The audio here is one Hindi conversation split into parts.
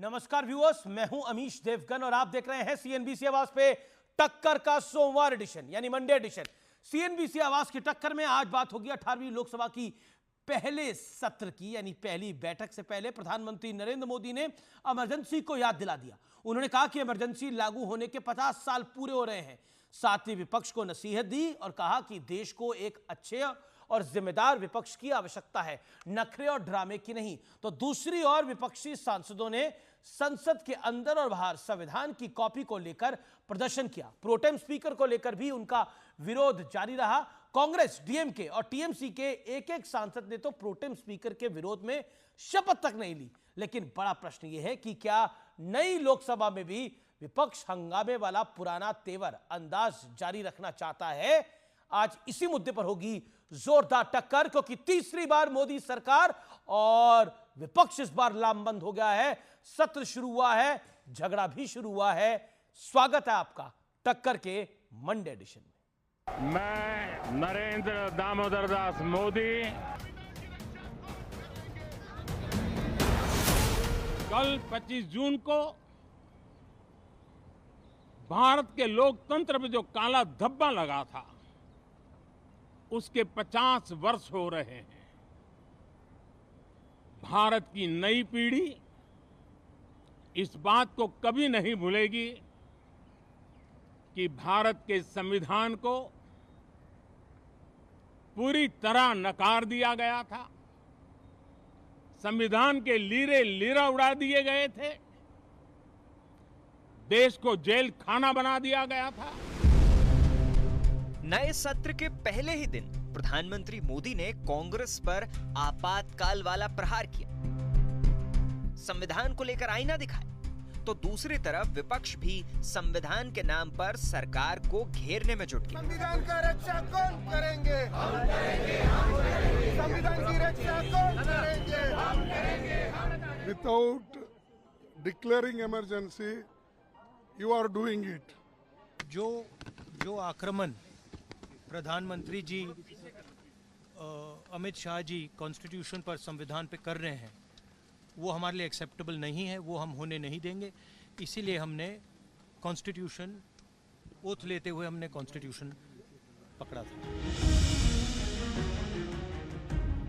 नमस्कार व्यूअर्स, मैं हूं अमीश देवगन और आप देख रहे हैं सीएनबीसी आवाज पे टक्कर का सोमवार एडिशन यानी मंडे एडिशन। सीएनबीसी आवाज की टक्कर में आज बात होगी 18वीं लोकसभा की पहले सत्र की यानी पहली बैठक से पहले प्रधानमंत्री नरेंद्र मोदी ने इमरजेंसी को याद दिला दिया। उन्होंने कहा कि इमरजेंसी लागू होने के 50 साल पूरे हो रहे हैं। साथ ही विपक्ष को नसीहत दी और कहा कि देश को एक अच्छे और जिम्मेदार विपक्ष की आवश्यकता है, नखरे और ड्रामे की नहीं। तो दूसरी ओर विपक्षी सांसदों ने संसद के अंदर और बाहर संविधान की कॉपी को लेकर प्रदर्शन किया। प्रोटेम स्पीकर को लेकर भी उनका विरोध जारी रहा। कांग्रेस, डीएमके और टीएमसी के एक एक सांसद ने तो प्रोटेम स्पीकर के विरोध में शपथ तक नहीं ली। लेकिन बड़ा प्रश्न यह है कि क्या नई लोकसभा में भी विपक्ष हंगामे वाला पुराना तेवर अंदाज जारी रखना चाहता है? आज इसी मुद्दे पर होगी जोरदार टक्कर, क्योंकि तीसरी बार मोदी सरकार और विपक्ष इस बार लामबंद हो गया है। सत्र शुरू हुआ है, झगड़ा भी शुरू हुआ है। स्वागत है आपका टक्कर के मंडे एडिशन में। मैं नरेंद्र दामोदर दास मोदी कल 25 जून को भारत के लोकतंत्र में जो काला धब्बा लगा था उसके 50 वर्ष हो रहे हैं। भारत की नई पीढ़ी इस बात को कभी नहीं भूलेगी कि भारत के संविधान को पूरी तरह नकार दिया गया था, संविधान के लीरे लीरा उड़ा दिए गए थे, देश को जेल खाना बना दिया गया था। नए सत्र के पहले ही दिन प्रधानमंत्री मोदी ने कांग्रेस पर आपातकाल वाला प्रहार किया, संविधान को लेकर आईना दिखाया। तो दूसरी तरफ विपक्ष भी संविधान के नाम पर सरकार को घेरने में जुट गया। संविधान का रक्षा कौन करेंगे? हम करेंगे, हम करेंगे। संविधान की रक्षा कौन करेंगे? हम करेंगे। Without declaring emergency, you are doing it. जो आक्रमण प्रधानमंत्री जी, अमित शाह जी कॉन्स्टिट्यूशन पर, संविधान पे कर रहे हैं, वो हमारे लिए एक्सेप्टेबल नहीं है, वो हम होने नहीं देंगे। इसीलिए हमने कॉन्स्टिट्यूशन ओथ लेते हुए हमने कॉन्स्टिट्यूशन पकड़ा था।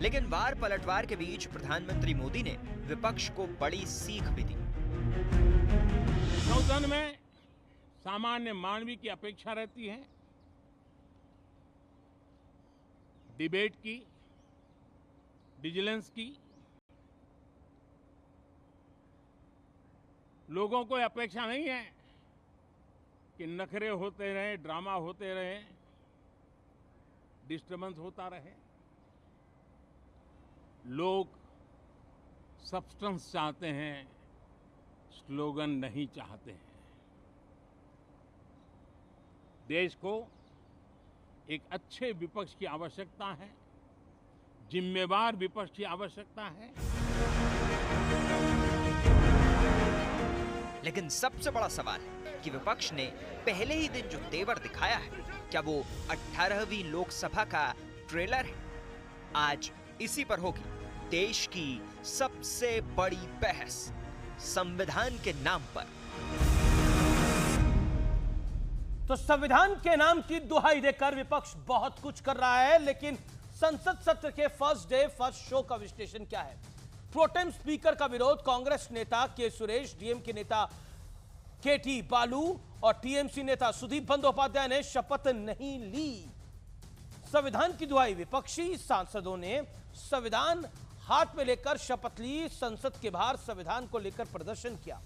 लेकिन वार पलटवार के बीच प्रधानमंत्री मोदी ने विपक्ष को बड़ी सीख भी दी। सदन में सामान्य मानवीय की अपेक्षा रहती है डिबेट की, विजिलेंस की। लोगों को अपेक्षा नहीं है कि नखरे होते रहे, ड्रामा होते रहे, डिस्टर्बेंस होता रहे। लोग सब्सटेंस चाहते हैं, स्लोगन नहीं चाहते हैं। देश को एक अच्छे विपक्ष की आवश्यकता है, जिम्मेवार विपक्ष की आवश्यकता है। लेकिन सबसे बड़ा सवाल है कि विपक्ष ने पहले ही दिन जो तेवर दिखाया है, क्या वो 18वीं लोकसभा का ट्रेलर है? आज इसी पर होगी देश की सबसे बड़ी बहस, संविधान के नाम पर। तो संविधान के नाम की दुहाई देकर विपक्ष बहुत कुछ कर रहा है, लेकिन संसद सत्र के फर्स्ट डे फर्स्ट शो का विश्लेषण क्या है? प्रोटेम स्पीकर का विरोध कांग्रेस नेता के सुरेश, डीएमके नेता केटी बालू और टीएमसी नेता सुदीप बंदोपाध्याय ने शपथ नहीं ली। संविधान की दुहाई, विपक्षी सांसदों ने संविधान हाथ में लेकर शपथ ली। संसद के बाहर संविधान को लेकर प्रदर्शन किया।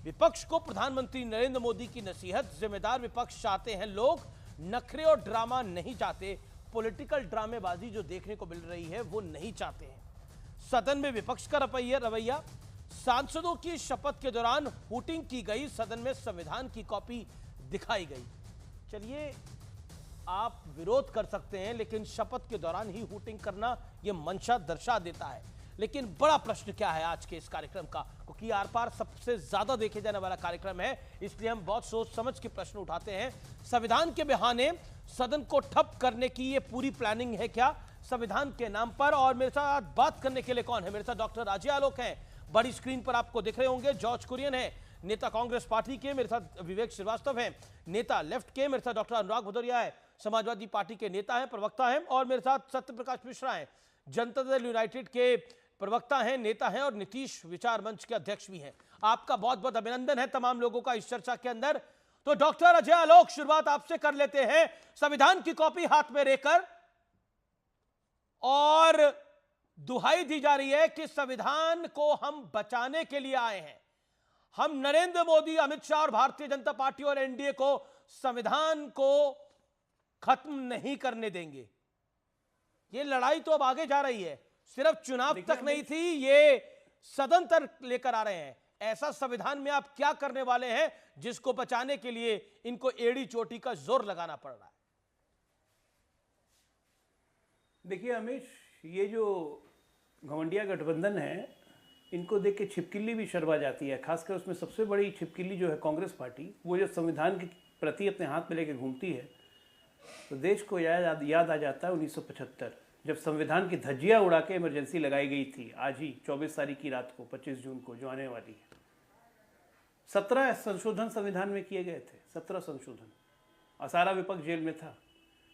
विपक्ष को प्रधानमंत्री नरेंद्र मोदी की नसीहत, जिम्मेदार विपक्ष चाहते हैं लोग, नखरे और ड्रामा नहीं चाहते। पॉलिटिकल ड्रामेबाजी जो देखने को मिल रही है वो नहीं चाहते हैं। सदन में विपक्ष का रवैया, सांसदों की शपथ के दौरान हूटिंग की गई, सदन में संविधान की कॉपी दिखाई गई। चलिए, आप विरोध कर सकते हैं, लेकिन शपथ के दौरान ही हूटिंग करना यह मंशा दर्शा देता है। लेकिन बड़ा प्रश्न क्या है आज के इस कार्यक्रम का, क्योंकि आर पार सबसे ज्यादा देखे जाने वाला कार्यक्रम है, इसलिए हम बहुत सोच समझ के प्रश्न उठाते हैं। संविधान के बहाने सदन को ठप करने की ये पूरी प्लानिंग है क्या संविधान के नाम पर? और मेरे साथ बात करने के लिए कौन है? मेरे साथ डॉक्टर राजे आलोक हैं, बड़ी स्क्रीन पर आपको दिख रहे होंगे। जॉर्ज कुरियन है नेता कांग्रेस पार्टी के, मेरे साथ विवेक श्रीवास्तव हैं नेता लेफ्ट के, मेरे साथ डॉक्टर अनुराग भदौरिया है समाजवादी पार्टी के नेता हैं, प्रवक्ता हैं, और मेरे साथ सत्यप्रकाश मिश्रा हैं जनता दल यूनाइटेड के प्रवक्ता हैं, नेता हैं और नीतीश विचार मंच के अध्यक्ष भी हैं। आपका बहुत बहुत अभिनंदन है तमाम लोगों का इस चर्चा के अंदर। तो डॉक्टर अजय आलोक, शुरुआत आपसे कर लेते हैं। संविधान की कॉपी हाथ में लेकर और दुहाई दी जा रही है कि संविधान को हम बचाने के लिए आए हैं, हम नरेंद्र मोदी, अमित शाह और भारतीय जनता पार्टी और एनडीए को संविधान को खत्म नहीं करने देंगे। ये लड़ाई तो अब आगे जा रही है, सिर्फ चुनाव तक नहीं थी, ये सदन तक लेकर आ रहे हैं। ऐसा संविधान में आप क्या करने वाले हैं जिसको बचाने के लिए इनको एड़ी चोटी का जोर लगाना पड़ रहा है? देखिए अमीश, ये जो घमंडिया गठबंधन है, इनको देख के छिपकिली भी शर्मा जाती है। खासकर उसमें सबसे बड़ी छिपकिली जो है कांग्रेस पार्टी, वो जो संविधान के प्रति अपने हाथ में लेके घूमती है, तो देश को याद आ जाता है 1975, जब संविधान की धज्जियां उड़ा के इमरजेंसी लगाई गई थी। आज ही 24 तारीख की रात को, 25 जून को जो आने वाली है, 17 संशोधन संविधान में किए गए थे, 17 संशोधन, और सारा विपक्ष जेल में था।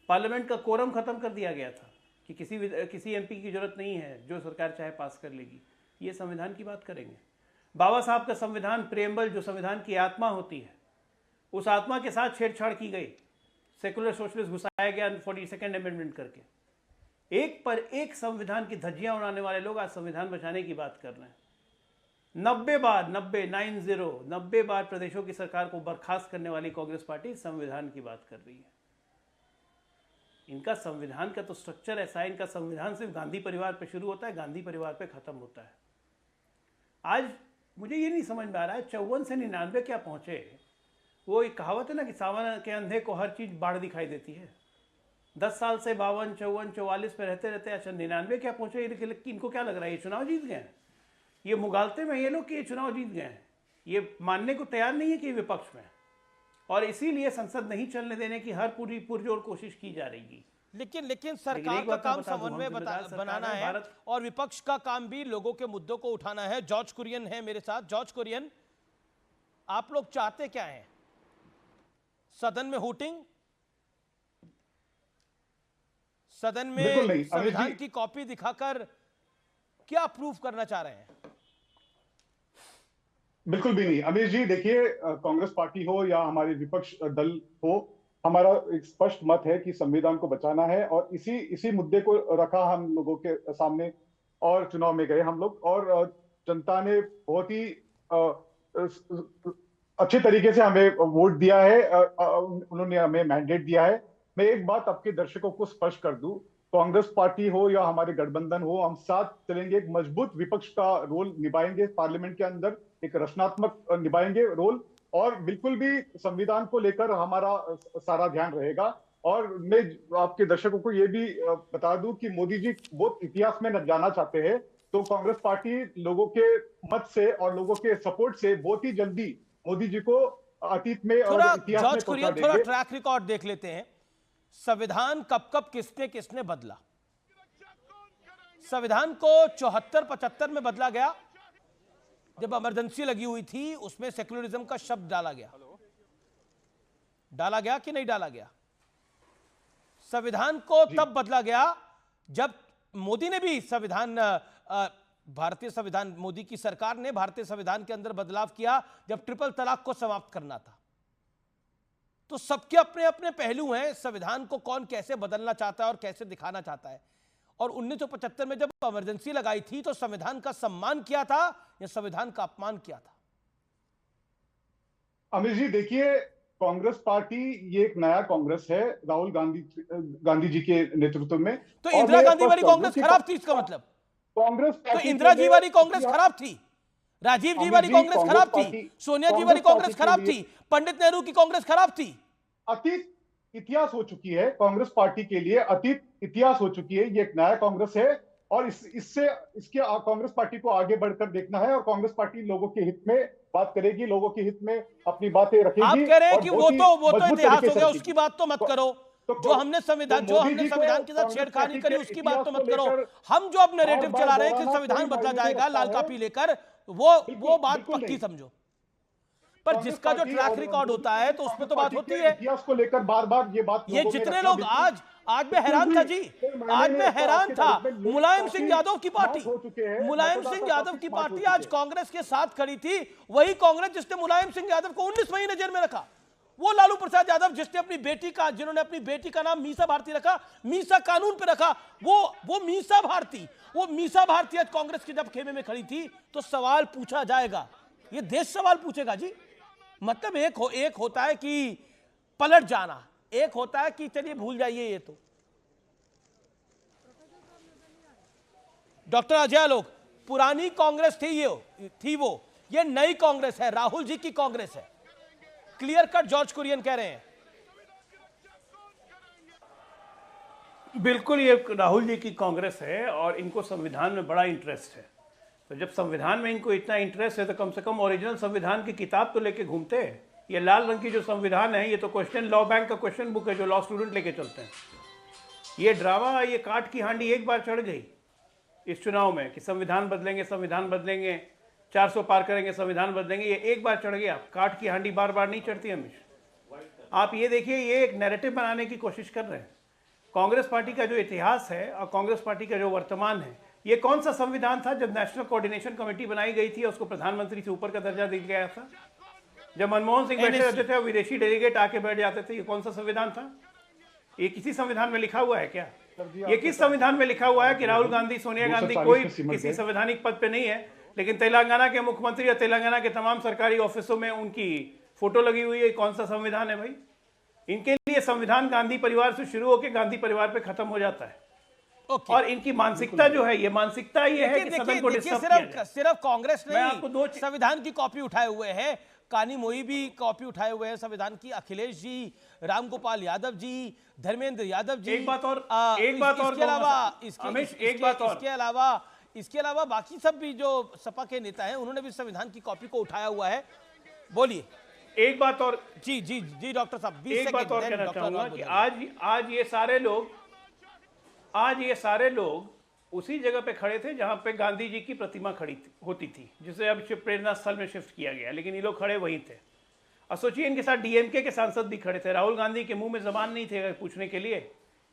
पार्लियामेंट का कोरम खत्म कर दिया गया था कि किसी एमपी की जरूरत नहीं है, जो सरकार चाहे पास कर लेगी। ये संविधान की बात करेंगे। बाबा साहब का संविधान प्रेम्बल, जो संविधान की आत्मा होती है, उस आत्मा के साथ छेड़छाड़ की गई, सेकुलर सोशलिस्ट घुसाया गया 42nd अमेंडमेंट करके। एक पर एक संविधान की धज्जियां उड़ाने वाले लोग आज संविधान बचाने की बात कर रहे हैं। 90 बार प्रदेशों की सरकार को बर्खास्त करने वाली कांग्रेस पार्टी संविधान की बात कर रही है। इनका संविधान का तो स्ट्रक्चर ऐसा है, इनका संविधान सिर्फ गांधी परिवार पे शुरू होता है, गांधी परिवार पे खत्म होता है। आज मुझे ये नहीं समझ में आ रहा है 54 से 99 क्या पहुंचे। वो एक कहावत है ना कि सावन के अंधे को हर चीज बाढ़ दिखाई देती है। 10 साल से 52, 54, 44 पे रहते रहते अच्छा 99 क्या पहुंचे। इनको क्या लग रहा है ये चुनाव जीत गए हैं? ये मुगालते में ये लोग कि ये चुनाव जीत गए हैं, ये मानने को तैयार नहीं है कि विपक्ष में, और इसीलिए संसद नहीं चलने देने की हर पूरी पुरजोर कोशिश की जा रही है। लेकिन सरकार का काम समन्वय बनाना है और विपक्ष का काम भी लोगों के मुद्दों को उठाना है। जॉर्ज कुरियन है मेरे साथ। जॉर्ज कुरियन, आप लोग चाहते क्या हैं? सदन में हूटिंग, सदन में संविधान की कॉपी दिखाकर क्या प्रूफ करना चाह रहे हैं? बिल्कुल भी नहीं अमीश जी। देखिए, कांग्रेस पार्टी हो या हमारे विपक्ष दल हो, हमारा एक स्पष्ट मत है कि संविधान को बचाना है, और इसी मुद्दे को रखा हम लोगों के सामने, और चुनाव में गए हम लोग, और जनता ने बहुत ही अच्छे तरीके से हमें वोट दिया है, उन्होंने हमें मैंडेट दिया है। मैं एक बात आपके दर्शकों को स्पष्ट कर दूं, कांग्रेस पार्टी हो या हमारे गठबंधन हो, हम साथ चलेंगे, एक मजबूत विपक्ष का रोल निभाएंगे पार्लियामेंट के अंदर, एक रचनात्मक निभाएंगे रोल, और बिल्कुल भी संविधान को लेकर हमारा सारा ध्यान रहेगा। और मैं आपके दर्शकों को ये भी बता दूं कि मोदी जी बहुत इतिहास में न जाना चाहते हैं, तो कांग्रेस पार्टी लोगों के मत से और लोगों के सपोर्ट से बहुत ही जल्दी मोदी जी को अतीत में और इतिहास में पहुंचा देंगे। थोड़ा ट्रैक रिकॉर्ड देख लेते हैं। संविधान कब किसने बदला? संविधान को 74-75 में बदला गया, जब इमरजेंसी लगी हुई थी, उसमें सेक्युलरिज्म का शब्द डाला गया कि नहीं डाला गया? संविधान को तब बदला गया जब मोदी ने भी भारतीय संविधान, मोदी की सरकार ने भारतीय संविधान के अंदर बदलाव किया जब ट्रिपल तलाक को समाप्त करना था। तो सबके अपने अपने पहलू हैं, संविधान को कौन कैसे बदलना चाहता है और कैसे दिखाना चाहता है। और 1975 में जब इमरजेंसी लगाई थी तो संविधान का सम्मान किया था या संविधान का अपमान किया था? अमित जी देखिए, कांग्रेस पार्टी ये एक नया कांग्रेस है, राहुल गांधी जी के नेतृत्व में। तो इंदिरा गांधी वाली कांग्रेस खराब थी, इसका मतलब? कांग्रेस तो इंदिरा जी वाली कांग्रेस खराब थी, राजीव जी वाली कांग्रेस खराब थी, सोनिया जी वाली कांग्रेस खराब थी, पंडित नेहरू की कांग्रेस खराब थी। अतीत इतिहास हो चुकी है कांग्रेस पार्टी के लिए, अतीत इतिहास हो चुकी है। ये एक नया कांग्रेस है, और इसके कांग्रेस पार्टी को आगे बढ़कर देखना है, और कांग्रेस पार्टी लोगों के हित में बात करेगी, लोगों के हित में अपनी बातें रखेगी। आप कह रहे हैं कि वो तो इतिहास हो गया, उसकी बात तो मत करो। जो हमने संविधान के साथ छेड़खानी करी उसकी बात तो मत करो। हम जो अब नैरेटिव चला रहे हैं कि संविधान बदला जाएगा लाल कापी लेकर, वो बात बिल्कुल पक्की नहीं। समझो, पर कांग्रेस जिसका जो पार्टी ट्रैक और रिकॉर्ड होता है तो उसमें तो बात पार्टी होती के है। इतिहास को लेकर बार बार ये बात ये लोगों में जितने रखना लोग बिल्कुल- आज मैं हैरान था जी, आज मैं हैरान था। मुलायम सिंह यादव की पार्टी, मुलायम सिंह यादव की पार्टी आज कांग्रेस के साथ खड़ी थी। वही कांग्रेस जिसने मुलायम सिंह यादव को 19 महीने जेल में रखा, वो लालू प्रसाद यादव जिसने जिन्होंने अपनी बेटी का नाम मीसा भारती रखा, मीसा कानून पे रखा, वो मीसा भारती आज कांग्रेस की जब खेमे में खड़ी थी तो सवाल पूछा जाएगा, ये देश सवाल पूछेगा जी। मतलब एक होता है कि पलट जाना, एक होता है कि चलिए भूल जाइए ये तो। डॉक्टर अजय आलोक, पुरानी कांग्रेस थी वो, ये नई कांग्रेस है, राहुल जी की कांग्रेस है, क्लियर कट जॉर्ज कुरियन कह रहे हैं। बिल्कुल ये राहुल जी की कांग्रेस है और इनको संविधान में बड़ा इंटरेस्ट है। तो जब संविधान में इनको इतना इंटरेस्ट है तो कम से कम ओरिजिनल संविधान की किताब तो लेके घूमते हैं। ये लाल रंग की जो संविधान है ये तो क्वेश्चन लॉ बैंक का क्वेश्चन बुक है जो लॉ स्टूडेंट लेके चलते हैं। ये ड्रामा, ये काट की हांडी एक बार चढ़ गई इस चुनाव में कि संविधान बदलेंगे, 400 पार करेंगे, संविधान बदलेंगे, ये एक बार चढ़ गया। काट की हांडी बार बार नहीं चढ़ती हमेशा। आप ये देखिए, ये एक नैरेटिव बनाने की कोशिश कर रहे हैं। कांग्रेस पार्टी का जो इतिहास है और कांग्रेस पार्टी का जो वर्तमान है, ये कौन सा संविधान था जब नेशनल कोऑर्डिनेशन कमेटी बनाई गई थी और उसको प्रधानमंत्री से ऊपर का दर्जा दिया गया था? जब मनमोहन सिंह बैठे रहते थे और विदेशी डेलीगेट आके बैठ जाते थे, ये कौन सा संविधान था? ये किसी संविधान में लिखा हुआ है क्या? ये किस संविधान में लिखा हुआ है कि राहुल गांधी, सोनिया गांधी कोई किसी संवैधानिक पद पे नहीं है, लेकिन तेलंगाना के मुख्यमंत्री और तेलंगाना के तमाम सरकारी ऑफिसों में उनकी फोटो लगी हुई है? कौन सा संविधान है भाई? इनके लिए संविधान गांधी परिवार से शुरू होकर गांधी परिवार पे खत्म हो जाता है। और इनकी मानसिकता जो है, ये मानसिकता ये है कि सदन को डिस्टर्ब किया जाए। सिर्फ कांग्रेस मैं आपको नहीं संविधान की कॉपी उठाए हुए हैं, कानी मोई भी कॉपी उठाए हुए हैं संविधान की, अखिलेश जी, रामगोपाल यादव जी, धर्मेंद्र यादव जी। एक बात और इसके अलावा बाकी सब भी जो सपा के नेता हैं उन्होंने भी संविधान की कॉपी को उठाया हुआ है। बोलिए। एक बात और जी डॉक्टर साहब, एक बात और कहना चाहूंगा कि आज ये सारे लोग उसी जगह पे खड़े थे जहां पे गांधी जी की प्रतिमा खड़ी होती थी, जिसे अब प्रेरणा स्थल में शिफ्ट किया गया, लेकिन ये लोग खड़े वहीं थे। और सोचिए, इनके साथ डीएमके के सांसद भी खड़े थे। राहुल गांधी के मुंह में जबान नहीं थे पूछने के लिए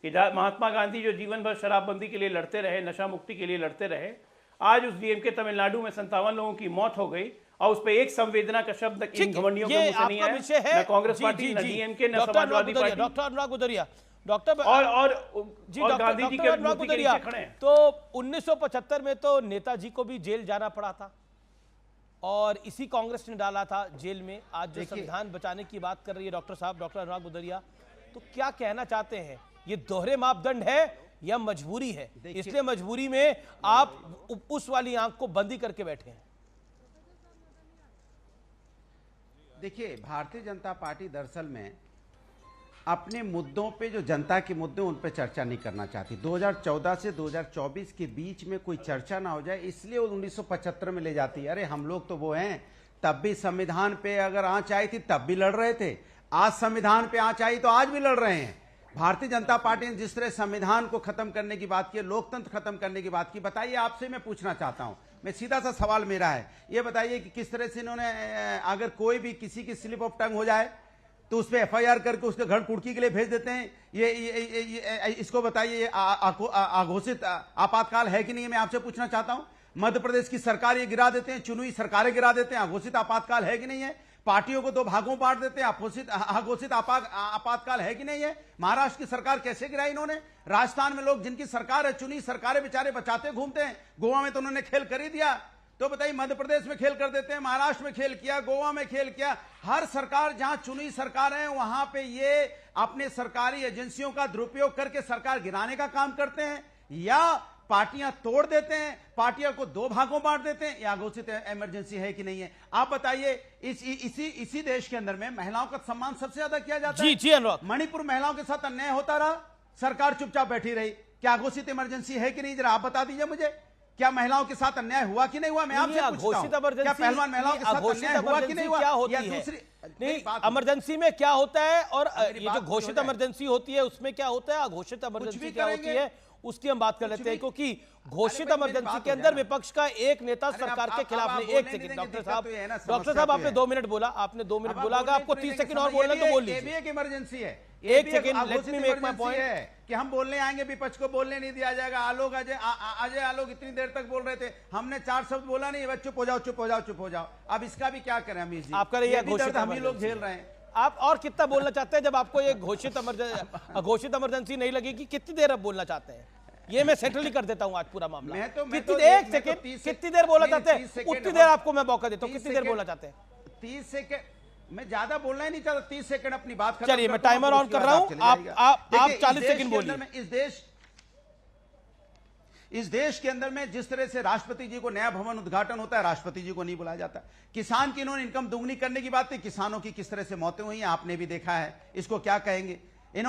कि महात्मा गांधी जो जीवन भर शराबबंदी के लिए लड़ते रहे, नशा मुक्ति के लिए लड़ते रहे, आज उस डीएमके तमिलनाडु में 57 लोगों की मौत हो गई और उस पर एक संवेदना का शब्द इन घमंडियों के मुंह से नहीं आया। न कांग्रेस पार्टी, न डीएमके, न समाजवादी पार्टी। डॉक्टर अनुराग गुदरिया, डॉक्टर गांधी जी के मूर्ति के नीचे खड़े हैं। तो 1975 में तो नेताजी को भी जेल जाना पड़ा था और इसी कांग्रेस ने डाला था जेल में। आज जो संविधान बचाने की बात कर रही है डॉक्टर साहब, डॉक्टर अनुराग गुदरिया, तो क्या कहना चाहते हैं? ये दोहरे मापदंड है या मजबूरी है? इसलिए मजबूरी में आप उस वाली आंख को बंदी करके बैठे हैं। देखिए, भारतीय जनता पार्टी दरअसल में अपने मुद्दों पे, जो जनता के मुद्दे उन पे चर्चा नहीं करना चाहती। 2014 से 2024 के बीच में कोई चर्चा ना हो जाए, इसलिए वो 1975 में ले जाती है। अरे हम लोग तो वो हैं, तब भी संविधान पे अगर आंच आई थी तब भी लड़ रहे थे, आज संविधान पे आंच आई तो आज भी लड़ रहे हैं। भारतीय जनता पार्टी ने जिस तरह संविधान को खत्म करने की बात की, लोकतंत्र खत्म करने की बात की, बताइए, आपसे मैं पूछना चाहता हूं, मैं सीधा सा सवाल मेरा है, ये बताइए कि किस तरह से इन्होंने, अगर कोई भी किसी की स्लिप ऑफ टंग हो जाए तो उस पर एफआईआर करके उसके घर कुर्की के लिए भेज देते हैं। ये इसको बताइए, अघोषित आपातकाल है कि नहीं? मैं आपसे पूछना चाहता हूं। मध्य प्रदेश की सरकार ये गिरा देते हैं, चुनी हुई सरकारें गिरा देते हैं, अघोषित आपातकाल है कि नहीं है? पार्टियों को 2 भागों बांट देते हैं, अघोषित आपातकाल है कि नहीं है? महाराष्ट्र की सरकार कैसे गिराई इन्होंने? राजस्थान में लोग जिनकी सरकार है, चुनी सरकारें बेचारे बचाते घूमते हैं। गोवा में तो उन्होंने खेल कर ही दिया, तो बताइए, मध्य प्रदेश में खेल कर देते हैं, महाराष्ट्र में खेल किया, गोवा में खेल किया। हर सरकार, जहां चुनी सरकार है, वहां पे ये अपने सरकारी एजेंसियों का दुरुपयोग करके सरकार गिराने का काम करते हैं, या पार्टियां तोड़ देते हैं, पार्टियों को 2 भागों बांट देते हैं, या घोषित इमरजेंसी है कि नहीं है? आप बताइए। इसी देश के अंदर में महिलाओं का सम्मान सबसे ज्यादा किया जाता है। जी अनुराग, मणिपुर महिलाओं के साथ अन्याय होता रहा, सरकार चुपचाप बैठी रही। क्या घोषित इमरजेंसी है कि नहीं? जरा आप बता दीजिए मुझे, क्या महिलाओं के साथ अन्याय हुआ कि नहीं हुआ? मैं आपसे पूछता हूं, क्या पहलवान महिलाओं के साथ अन्याय हुआ कि नहीं हुआ? या दूसरी नहीं, बात इमरजेंसी में क्या होता है और मेरी ये बात जो पूरी हो घोषित जाए। इमरजेंसी होती है उसमें क्या होता है, अघोषित इमरजेंसी भी क्या होती करेंगे। है, उसकी हम बात कर लेते हैं। भी। क्योंकि घोषित भाई, मेरी इमरजेंसी बात के हो अंदर जाए ना। विपक्ष का एक नेता अरे सरकार आप- के आप खिलाफ नहीं। बोलने एक नहीं सेकंड देंगे, डॉक्टर दिक्कत साहब, तो ये है ना, डॉक्टर समस्या साहब तो आपने है। 2 मिनट बोला, आपने 2 मिनट अब आप बोला, अगर बोलने आपको तो 30 नहीं सेकंड देंगे, और बोलना है तो बोल ये भी लीजिए। एक इमरजेंसी है। एक ये भी सेकंड, let अघोषित me make my emergency point। है कि हम बोलने आएंगे, विपक्ष को बोलने नहीं दिया जाएगा। आलोक अजय आलोक इतनी देर तक बोल रहे थे, हमने 4 शब्द बोला नहीं, बस चुप हो जाओ, चुप हो जाओ, चुप हो जाओ। अब इसका भी क्या करें अमीश जी, आप कह रहे हैं ये भी घोषित दर्द हम ही लोग इमरजेंसी झेल रहे हैं। आप और कितना बोलना चाहते हैं? जब आपको ये घोषित इमरजेंसी नहीं लगेगी, कितनी देर अब बोलना चाहते हैं? ये मैं सेटल ही कर देता हूं आज पूरा मामला। मैं तो कितनी 30 सेकंड, सेकंड कितनी देर बोलना चाहते हैं? 30 सेकंड उतनी देर आपको मैं मौका देता हूं। 30 कितनी देर सेकंड, बोलना चाहते हैं? 30 सेकंड मैं ज्यादा बोलना ही नहीं चाहता। 30 सेकंड अपनी बात खत्म चलिए, मैं करता हूं, टाइमर फिर ऑन उसके कर बाद रहा हूं। चले आप जाइएगा। देखिए, 40 इस देश सेकंड के बोलिए। अंदर में इस देश के अंदर में जिस तरह से राष्ट्रपति जी को नया भवन उद्घाटन होता है, राष्ट्रपति जी को नहीं बुलाया जाता। किसान की इन्होंने इनकम दुगनी करने की बात थी, किसानों की किस तरह से मौतें हुई हैं आपने भी देखा है। इसको क्या कहेंगे? ये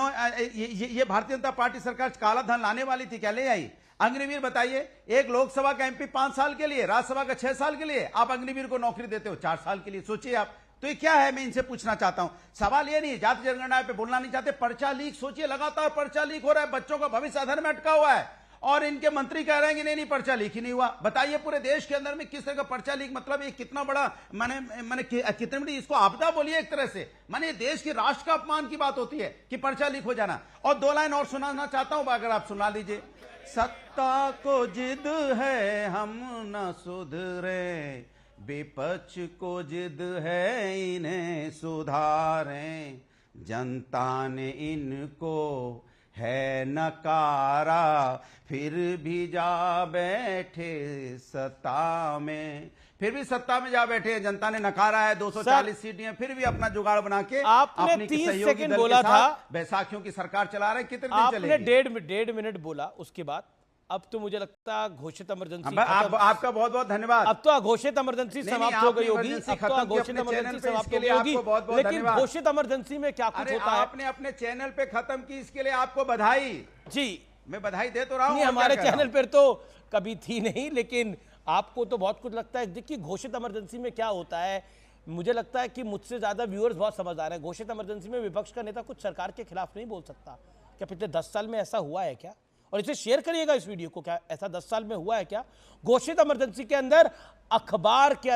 भारतीय जनता पार्टी सरकार काला धन लाने वाली थी, क्या ले आई? अग्निवीर बताइए, एक लोकसभा का एमपी 5 साल के लिए, राज्यसभा का 6 साल के लिए, आप अग्निवीर को नौकरी देते हो 4 साल के लिए। सोचिए आप, तो ये क्या है? मैं इनसे पूछना चाहता हूं। सवाल ये नहीं, जाति जनगणना पे बोलना नहीं चाहते। पर्चा लीक, सोचिए, लगातार पर्चा लीक हो रहा है, बच्चों का भविष्य अधर में अटका हुआ है, और इनके मंत्री कह रहे हैं कि नहीं पर्चा लीक ही नहीं हुआ। बताइए पूरे देश के अंदर में किस तरह का पर्चा लीक, मतलब ये कितना बड़ा माने कितने बड़ी इसको आपदा बोलिए एक तरह से। माने देश की राष्ट्र का अपमान की बात होती है कि पर्चा लीक हो जाना। और 2 लाइन और सुनाना चाहता हूं, अगर आप सुना लीजिए। सत्ता को जिद है हम न सुधरे, विपक्ष को जिद है इन्हें सुधारें, जनता ने इनको है नकारा, फिर भी जा बैठे सत्ता में। फिर भी सत्ता में जा बैठे, जनता ने नकारा है, 240 सीटें हैं, फिर भी अपना जुगाड़ बना के आपने अपनी 30 सहयोगी सेकंड दल के बोला साथ था। बैसाखियों की सरकार चला रहे हैं। कितने दिन आपने चलेगी? 1.5 मिनट बोला, उसके बाद अब तो मुझे लगता है घोषित इमरजेंसी आपका बहुत बहुत धन्यवाद। अब तो घोषित इमरजेंसी समाप्त हो गई होगी। अब तो घोषित इमरजेंसी समाप्त हो गई होगी, लेकिन घोषित इमरजेंसी में क्या कुछ होता है? आपने अपने चैनल पे खत्म की, इसके लिए आपको बधाई। जी, मैं बधाई दे तो रहा हूं। नहीं, हमारे चैनल पर तो कभी थी नहीं, लेकिन आपको तो बहुत कुछ लगता है। देखिए, घोषित इमरजेंसी में क्या होता है, मुझे लगता है कि मुझसे ज्यादा व्यूअर्स बहुत समझदार हैं। घोषित इमरजेंसी में विपक्ष का नेता कुछ सरकार के खिलाफ नहीं बोल सकता। क्या पिछले 10 साल में ऐसा हुआ है क्या? और इसे शेयर करिएगा इस वीडियो को, क्या ऐसा 10 साल में हुआ है क्या? घोषित इमरजेंसी के अंदर अखबार के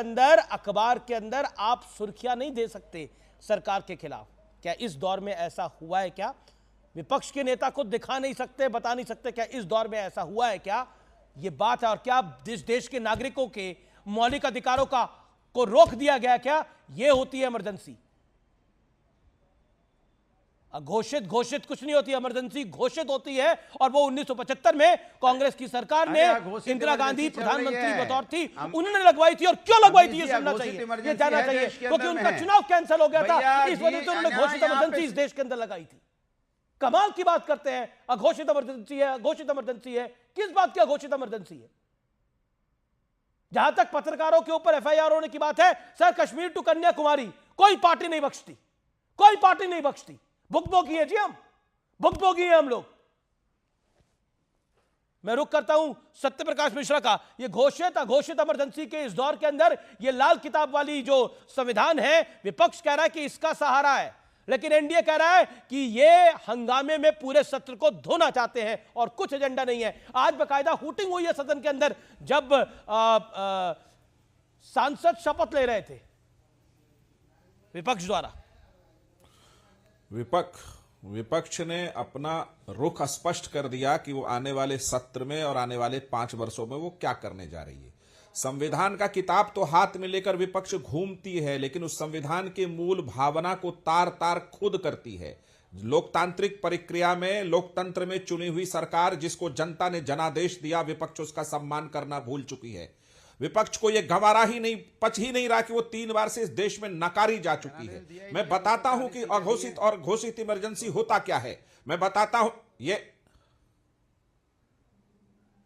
अंदर आप सुर्खियां नहीं दे सकते सरकार के खिलाफ। क्या इस दौर में ऐसा हुआ है क्या? विपक्ष के नेता को दिखा नहीं सकते, बता नहीं सकते क्या इस दौर में ऐसा हुआ है क्या? यह बात है। और क्या देश के नागरिकों के मौलिक अधिकारों को रोक दिया गया क्या? यह होती है इमरजेंसी। घोषित कुछ नहीं होती, इमरजेंसी घोषित होती है। और वो 1975 में कांग्रेस की सरकार ने, इंदिरा गांधी प्रधानमंत्री बतौर थी, उन्होंने लगवाई थी। और क्यों लगवाई थी ये सुनना चाहिए, ये जानना चाहिए, क्योंकि उनका चुनाव कैंसिल हो गया था, इस वजह से उन्होंने घोषित इमरजेंसी इस देश के अंदर लगाई थी। कमाल की बात करते हैं, अघोषित इमरजेंसी है, घोषित इमरजेंसी है। किस बात की अघोषित इमरजेंसी है? जहां तक पत्रकारों के ऊपर एफआईआर होने की बात है, सर, कश्मीर टू कन्याकुमारी कोई पार्टी नहीं बख्शती, कोई पार्टी नहीं बख्शती। भुगतभोगी है जी, हम भुगतभोगी हैं हम लोग। मैं रुक करता हूं सत्य प्रकाश मिश्रा का। ये घोषित अघोषित इमरजेंसी के इस दौर के अंदर ये लाल किताब वाली जो संविधान है, विपक्ष कह रहा है कि इसका सहारा है, लेकिन एनडीए कह रहा है कि ये हंगामे में पूरे सत्र को धोना चाहते हैं और कुछ एजेंडा नहीं है। आज बकायदा हूटिंग हुई है सदन के अंदर जब सांसद शपथ ले रहे थे विपक्ष द्वारा। विपक्ष ने अपना रुख स्पष्ट कर दिया कि वो आने वाले सत्र में और आने वाले 5 वर्षों में वो क्या करने जा रही है। संविधान का किताब तो हाथ में लेकर विपक्ष घूमती है, लेकिन उस संविधान के मूल भावना को तार तार खुद करती है। लोकतांत्रिक प्रक्रिया में, लोकतंत्र में चुनी हुई सरकार जिसको जनता ने जनादेश दिया, विपक्ष उसका सम्मान करना भूल चुकी है। विपक्ष को यह गंवारा ही नहीं, पच ही नहीं रहा कि वो 3 बार से इस देश में नकारी जा चुकी है। मैं बताता हूं कि अघोषित और घोषित इमरजेंसी होता क्या है। मैं बताता हूं, ये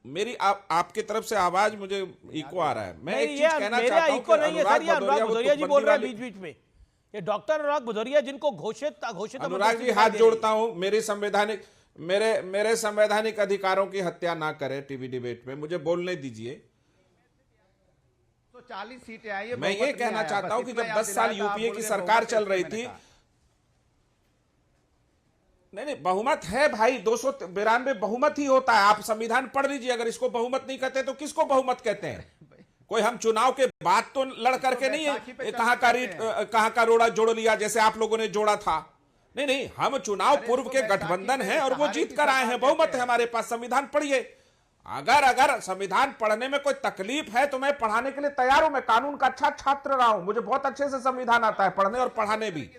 मेरी आपकी तरफ से आवाज मुझे इको आ रहा है। मैं एक चीज कहना चाहता हूं कि अनुराग भदौरिया जी बोल रहे हैं बीच-बीच में, ये डॉक्टर अनुराग भदौरिया जिनको घोषित अघोषित। अनुराग जी, हाथ जोड़ता हूं, मेरे संवैधानिक अधिकारों की हत्या ना करें टीवी डिबेट में, मुझे बोलने दीजिए। 240 सीटें आई है। मैं ये कहना चाहता हूं कि जब 10 साल यूपीए की सरकार चल रही थी, नहीं बहुमत है भाई, 292 बहुमत ही होता है। आप संविधान पढ़ लीजिए, अगर इसको बहुमत नहीं कहते तो किसको बहुमत कहते हैं? कोई हम चुनाव के बाद तो लड़ करके नहीं है कहां का रोड़ा जोड़ लिया जैसे आप लोगों ने जोड़ा था। नहीं, हम चुनाव पूर्व के गठबंधन हैं और वो जीत कर आए हैं, बहुमत है हमारे पास। संविधान पढ़िए। अगर संविधान पढ़ने में कोई तकलीफ है तो मैं पढ़ाने के लिए तैयार हूं। मैं कानून का अच्छा छात्र रहा हूं, मुझे बहुत अच्छे से संविधान आता है पढ़ने और पढ़ाने भी।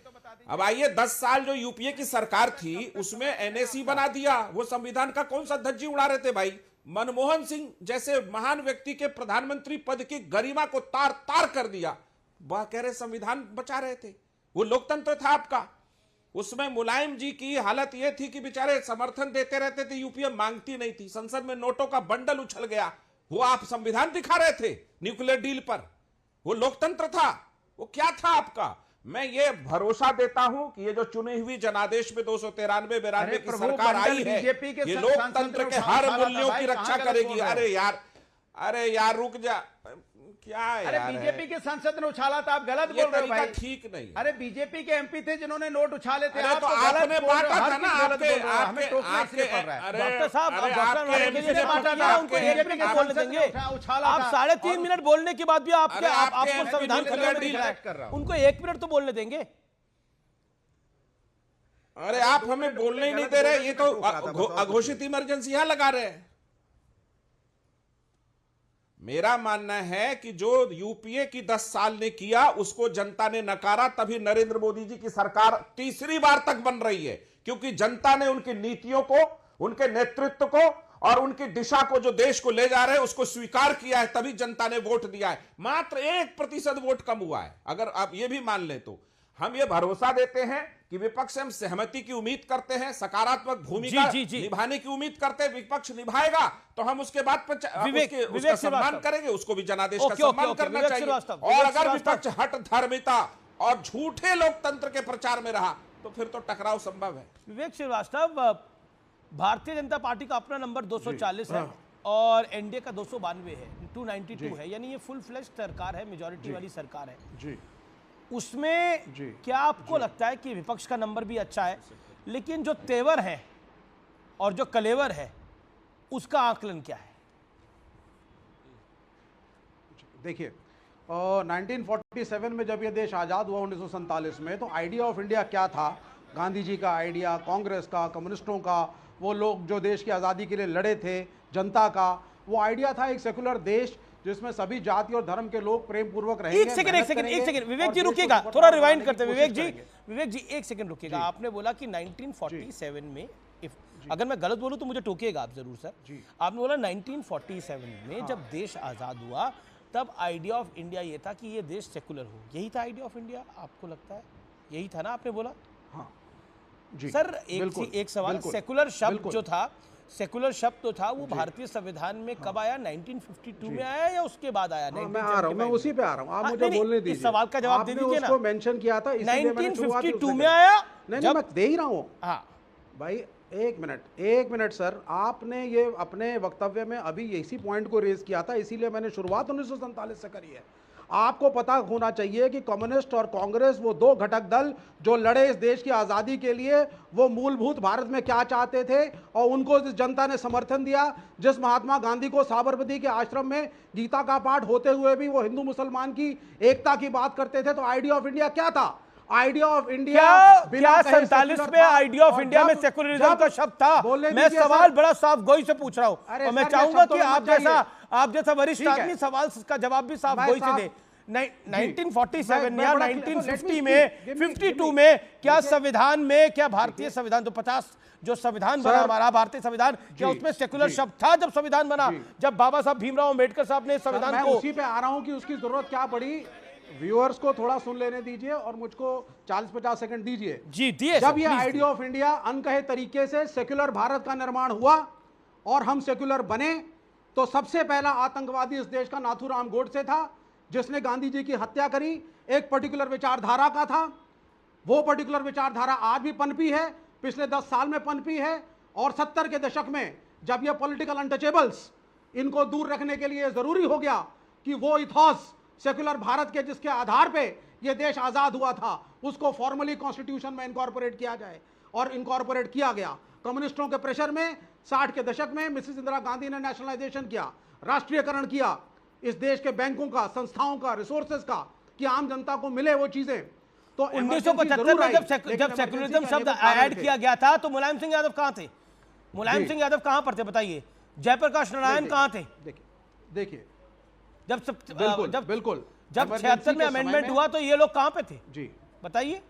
अब आइए, 10 साल जो यूपीए की सरकार थी उसमें एनएसी बना दिया। वो संविधान का कौन सा धज्जी उड़ा रहे थे भाई? मनमोहन सिंह जैसे महान व्यक्ति के प्रधानमंत्री पद की गरिमा को तार तार कर दिया। वह कह रहे संविधान बचा रहे थे। वो लोकतंत्र था आपका। उसमें मुलायम जी की हालत यह थी कि बेचारे समर्थन देते रहते थे, यूपीए मांगती नहीं थी। संसद में नोटों का बंडल उछल गया, वो आप संविधान दिखा रहे थे न्यूक्लियर डील पर। वो लोकतंत्र था? वो क्या था आपका? मैं ये भरोसा देता हूं कि ये जो चुनी हुई जनादेश में 293-92 की सरकार आई है, ये लोकतंत्र के हर मूल्यों की रक्षा करेगी। अरे यार रुक जा, क्या है? अरे बीजेपी के सांसद ने उछाला था, आप गलत बोल रहे हो भाई। ठीक नहीं। अरे बीजेपी के एमपी थे जिन्होंने नोट उछाले थे। तो आपने बांटा था ना, हमें टोकना इसलिए पड़ रहा है। डॉक्टर साहब, आप 3.5 मिनट बोलने के बाद भी आपको संविधान उनको 1 मिनट तो बोलने देंगे। अरे आप हमें बोलने ही नहीं दे रहे, ये तो अघोषित इमरजेंसी यहां लगा रहे हैं। मेरा मानना है कि जो यूपीए की 10 साल ने किया उसको जनता ने नकारा, तभी नरेंद्र मोदी जी की सरकार तीसरी बार तक बन रही है, क्योंकि जनता ने उनकी नीतियों को, उनके नेतृत्व को और उनकी दिशा को जो देश को ले जा रहे हैं उसको स्वीकार किया है, तभी जनता ने वोट दिया है। मात्र 1% वोट कम हुआ है। अगर आप ये भी मान लें तो हम ये भरोसा देते हैं कि विपक्ष से हम सहमति की उम्मीद करते हैं, सकारात्मक भूमिका निभाने की उम्मीद करते हैं। विपक्ष निभाएगा तो हम उसके बाद उसका सम्मान करेंगे, उसको भी जनादेश का सम्मान करना चाहिए। और अगर विपक्ष हट धर्मिता और झूठे लोकतंत्र के प्रचार में रहा तो फिर तो टकराव संभव है। विवेक श्रीवास्तव, भारतीय जनता पार्टी का अपना नंबर 240 है और एनडीए का 292 है, 292 है, यानी ये फुल फ्लेश सरकार है, मेजॉरिटी वाली सरकार है जी। उसमें क्या आपको लगता है कि विपक्ष का नंबर भी अच्छा है, लेकिन जो तेवर है और जो कलेवर है उसका आकलन क्या है? देखिए, 1947 में जब यह देश आज़ाद हुआ 1947 में, तो आइडिया ऑफ इंडिया क्या था? गांधी जी का आइडिया, कांग्रेस का, कम्युनिस्टों का, वो लोग जो देश की आज़ादी के लिए लड़े थे, जनता का, वो आइडिया था एक सेकुलर देश जिसमें सभी जाति और धर्म के लोग प्रेम पूर्वक रहेंगे। एक सेकंड विवेक जी रुकिएगा, थोड़ा रिवाइंड करते हैं। विवेक जी 1 सेकंड रुकिएगा। आपने बोला कि 1947 में, अगर मैं गलत बोलूं तो मुझे टोकिएगा आप जरूर सर। आपने बोला 1947 में जब देश आजाद हुआ तब आइडिया ऑफ इंडिया ये था कि ये देश सेकुलर हो, यही था आइडिया ऑफ इंडिया? आपको लगता है यही था ना? आपने बोला हाँ जी सर। एक सवाल, सेकुलर शब्द जो था, सेकुलर शब्द तो था, वो भारतीय संविधान में कब आया? 1952 में आया या उसके बाद आया? मैं आ रहा हूँ, मैं उसी पे आ रहा हूँ, आप मुझे बोलने दीजिए। इस सवाल का जवाब दे दीजिए ना। उसको मेंशन किया था, 1952 में आया। नहीं, मैं दे ही रहा हूँ भाई। एक मिनट सर, आपने ये अपने वक्तव्य में अभी इसी पॉइंट को रेज किया था, इसीलिए मैंने शुरुआत 1947 से करी है। आपको पता होना चाहिए कि कम्युनिस्ट और कांग्रेस वो दो घटक दल जो लड़े इस देश की आज़ादी के लिए, वो मूलभूत भारत में क्या चाहते थे और उनको जनता ने समर्थन दिया। जिस महात्मा गांधी को साबरमती के आश्रम में गीता का पाठ होते हुए भी वो हिंदू मुसलमान की एकता की बात करते थे, तो आइडिया ऑफ इंडिया क्या था? आइडिया ऑफ इंडिया क्या 47 में आइडिया ऑफ इंडिया में सेकुलरिज्म का शब्द था? मैं सवाल बड़ा साफ गोई से पूछ रहा हूं और मैं चाहूंगा कि आप जैसा वरिष्ठ आदमी सवाल का जवाब भी साफ गोई से दे। 1947 में या 1950 में, 52 में क्या संविधान में, क्या भारतीय संविधान, तो 50 जो संविधान बना हमारा भारतीय संविधान, क्या उसमें सेकुलर शब्द था जब संविधान बना? जब बाबा साहब भीमराव अंबेडकर साहब ने संविधान को, उसी पे आ रहा हूं कि उसकी जरूरत क्या पड़ी। व्यूअर्स को थोड़ा सुन लेने दीजिए और मुझको 40-50 सेकंड दीजिए जी। दिए जब ये आइडिया ऑफ इंडिया अनकहे तरीके से सेक्युलर भारत का निर्माण हुआ और हम सेक्युलर बने, तो सबसे पहला आतंकवादी इस देश का नाथूराम गोडसे था, जिसने गांधी जी की हत्या करी। एक पर्टिकुलर विचारधारा का था, वो पर्टिकुलर विचारधारा आज भी पनपी है, पिछले 10 साल में पनपी है। और 70 के दशक में जब ये पॉलिटिकल अनटचेबल्स, इनको दूर रखने के लिए जरूरी हो गया कि वो इथॉस सेक्युलर भारत के जिसके आधार पे ये देश आजाद हुआ था उसको फॉर्मली कॉन्स्टिट्यूशन में इनकॉर्पोरेट किया जाए, और इनकॉर्पोरेट किया गया। कम्युनिस्टों के प्रेशर में 60 के दशक में मिसेस इंदिरा गांधी ने नेशनलाइजेशन किया, राष्ट्रीयकरण किया इस देश के बैंकों का, संस्थाओं का, रिसोर्सेज का, कि आम जनता को मिले वो चीजें। तो 1975 में जब सेक्युलरिज्म शब्द ऐड किया गया था तो मुलायम सिंह यादव कहां थे? मुलायम सिंह यादव कहां पर थे बताइए? जयप्रकाश नारायण कहां थे? देखिए बिल्कुल जब 76 में अमेंडमेंट हुआ तो ये लोग कहां पे थे जी बताइए?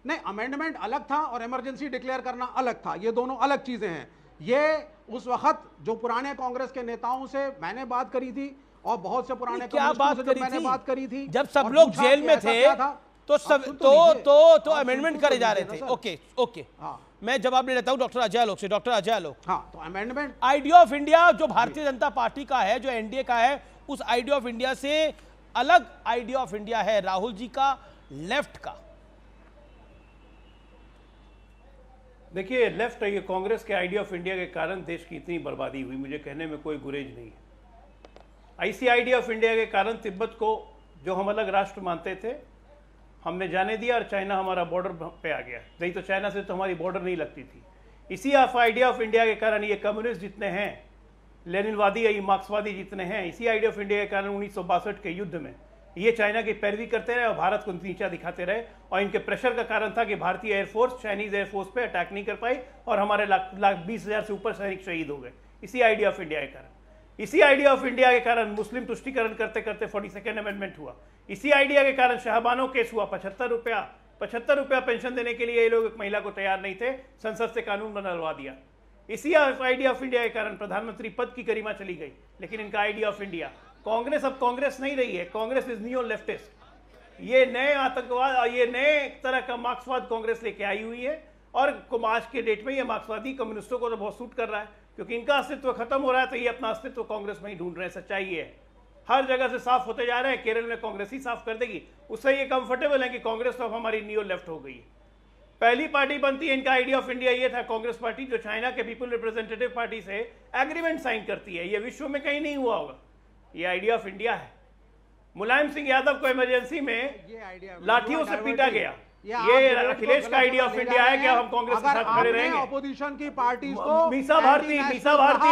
नहीं, अमेंडमेंट अलग था और इमरजेंसी डिक्लेयर करना अलग था, ये दोनों अलग चीजें हैं। ये उस वक्त जो पुराने कांग्रेस के नेताओं से मैंने बात करी थी और बहुत से पुराने क्या बात करी थी जब सब लोग जेल में थे तो सब तो अमेंडमेंट करे जा रहे थे। ओके मैं जवाब ले लेता हूं डॉक्टर अजय आलोक से। डॉक्टर अजय आलोक, हाँ, तो अमेंडमेंट आइडिया ऑफ इंडिया जो भारतीय जनता पार्टी का है, जो एनडीए का है, उस आइडिया ऑफ इंडिया से अलग आइडिया ऑफ इंडिया है राहुल जी का, लेफ्ट का। देखिए, लेफ्ट ये कांग्रेस के आइडिया ऑफ इंडिया के कारण देश की इतनी बर्बादी हुई, मुझे कहने में कोई गुरेज नहीं है। ऐसी आइडिया ऑफ इंडिया के कारण तिब्बत को जो हम अलग राष्ट्र मानते थे हमने जाने दिया और चाइना हमारा बॉर्डर पे आ गया। नहीं तो चाइना से तो हमारी बॉर्डर नहीं लगती थी। इसी आइडिया ऑफ इंडिया के कारण ये कम्युनिस्ट जितने हैं, लेनिनवादी या ये मार्क्सवादी जितने हैं, इसी आइडिया ऑफ इंडिया के कारण 1962 के युद्ध में ये चाइना की पैरवी करते रहे और भारत को नीचा दिखाते रहे, और इनके प्रेशर का कारण था कि भारतीय एयरफोर्स चाइनीज एयरफोर्स पे अटैक नहीं कर पाई और हमारे लाख 20,000 से ऊपर सैनिक शहीद हो गए इसी आइडिया ऑफ इंडिया के कारण। इसी आइडिया ऑफ इंडिया के कारण मुस्लिम तुष्टीकरण करते करते 42nd अमेंडमेंट हुआ। इसी आइडिया के कारण शाहबानो केस हुआ। 75 रुपया पेंशन देने के लिए ये लोग एक महिला को तैयार नहीं थे, संसद से कानून बनवा दिया। इसी आइडिया ऑफ इंडिया के कारण प्रधानमंत्री पद की गरिमा चली गई। लेकिन इनका आइडिया ऑफ इंडिया, कांग्रेस अब कांग्रेस नहीं रही है, कांग्रेस इज नियो लेफ्टिस्ट। ये नए आतंकवाद, ये नए तरह का मार्क्सवाद कांग्रेस लेके आई हुई है, और आज के डेट में ये मार्क्सवादी कम्युनिस्टों को तो बहुत सूट कर रहा है, क्योंकि इनका अस्तित्व खत्म हो रहा है तो ये अपना अस्तित्व कांग्रेस में ही ढूंढ रहे हैं। सच्चाई ये है, हर जगह से साफ होते जा रहे हैं। केरल में कांग्रेस ही साफ कर देगी, उससे ये कंफर्टेबल है कि कांग्रेस तो हमारी नियो लेफ्ट हो गई है। पहली पार्टी बनती है, इनका आइडिया ऑफ इंडिया ये था, कांग्रेस पार्टी जो चाइना के पीपल रिप्रेजेंटेटिव पार्टी से एग्रीमेंट साइन करती है। ये विश्व में कहीं नहीं हुआ होगा, ये आइडिया ऑफ इंडिया है। मुलायम सिंह यादव को इमरजेंसी में लाठियों से पीटा गया, ये अखिलेश का आइडिया ऑफ इंडिया है कि हम कांग्रेस के साथ खड़े रहेंगे। अपोजिशन की पार्टी को मीसा भारती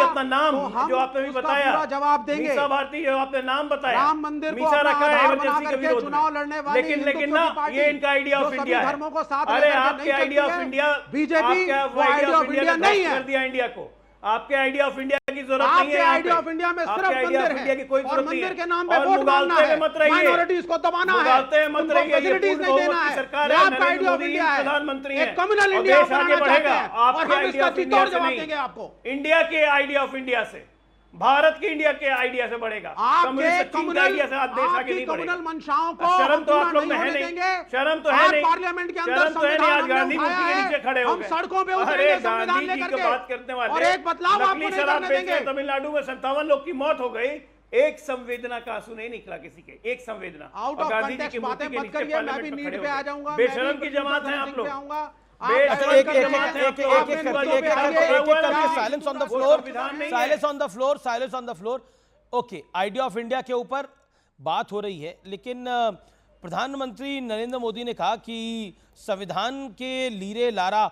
अपना नाम जो आपने भी बताया, जवाब देंगे। मीसा भारती जो आपने नाम बताया, राम मंदिर मीसा रखा है इमरजेंसी के विरोध चुनाव में। लड़ने वाली लेकिन ना, ये इनका आइडिया ऑफ इंडिया है। धर्मों को साथ अरे आपके idea of India, BJP idea of India नहीं है, कर दिया इंडिया को। आपके आइडिया ऑफ इंडिया की जरूरत नहीं है। आइडिया ऑफ इंडिया में सिर्फ मंदिर है की कोई और मंदिर के नाम पे वोट मांगना है, माइनॉरिटीज को दबाना है, उनको फैसिलिटीज नहीं देना है। सरकार आपका आइडिया ऑफ इंडिया है, प्रधानमंत्री है, एक कम्युनल इंडिया बनाना चाहते हैं, और हम इसका इंडिया जवाब देंगे आपको। इंडिया के आइडिया ऑफ इंडिया से, भारत के इंडिया के आइडिया से बढ़ेगा। आपके कम्युनल मंशाओं को शर्म तो आप लोग में है नहीं, शर्म तो है नहीं, पार्लियामेंट के अंदर संविधान गांधी मूर्ति के नीचे खड़े हो गए, सड़कों पे उतरेंगे संविधान लेकर के, बात करने वाले, और एक बदलाव आपको नहीं करने देंगे। तमिलनाडु में 57 लोग की मौत हो गई, एक संवेदना का आंसू नहीं निकला किसी के, एक संवेदना। आउट ऑफ कंटेक्स्ट बातें मत करिए, मैं भी नीड पे आ जाऊंगा। बेशरम की जमात है आप लोग। Silence on the floor, silence on the floor, silence on the floor. Okay, idea of India के ऊपर बात हो रही है, लेकिन प्रधानमंत्री नरेंद्र मोदी ने कहा कि संविधान के लीरे लारा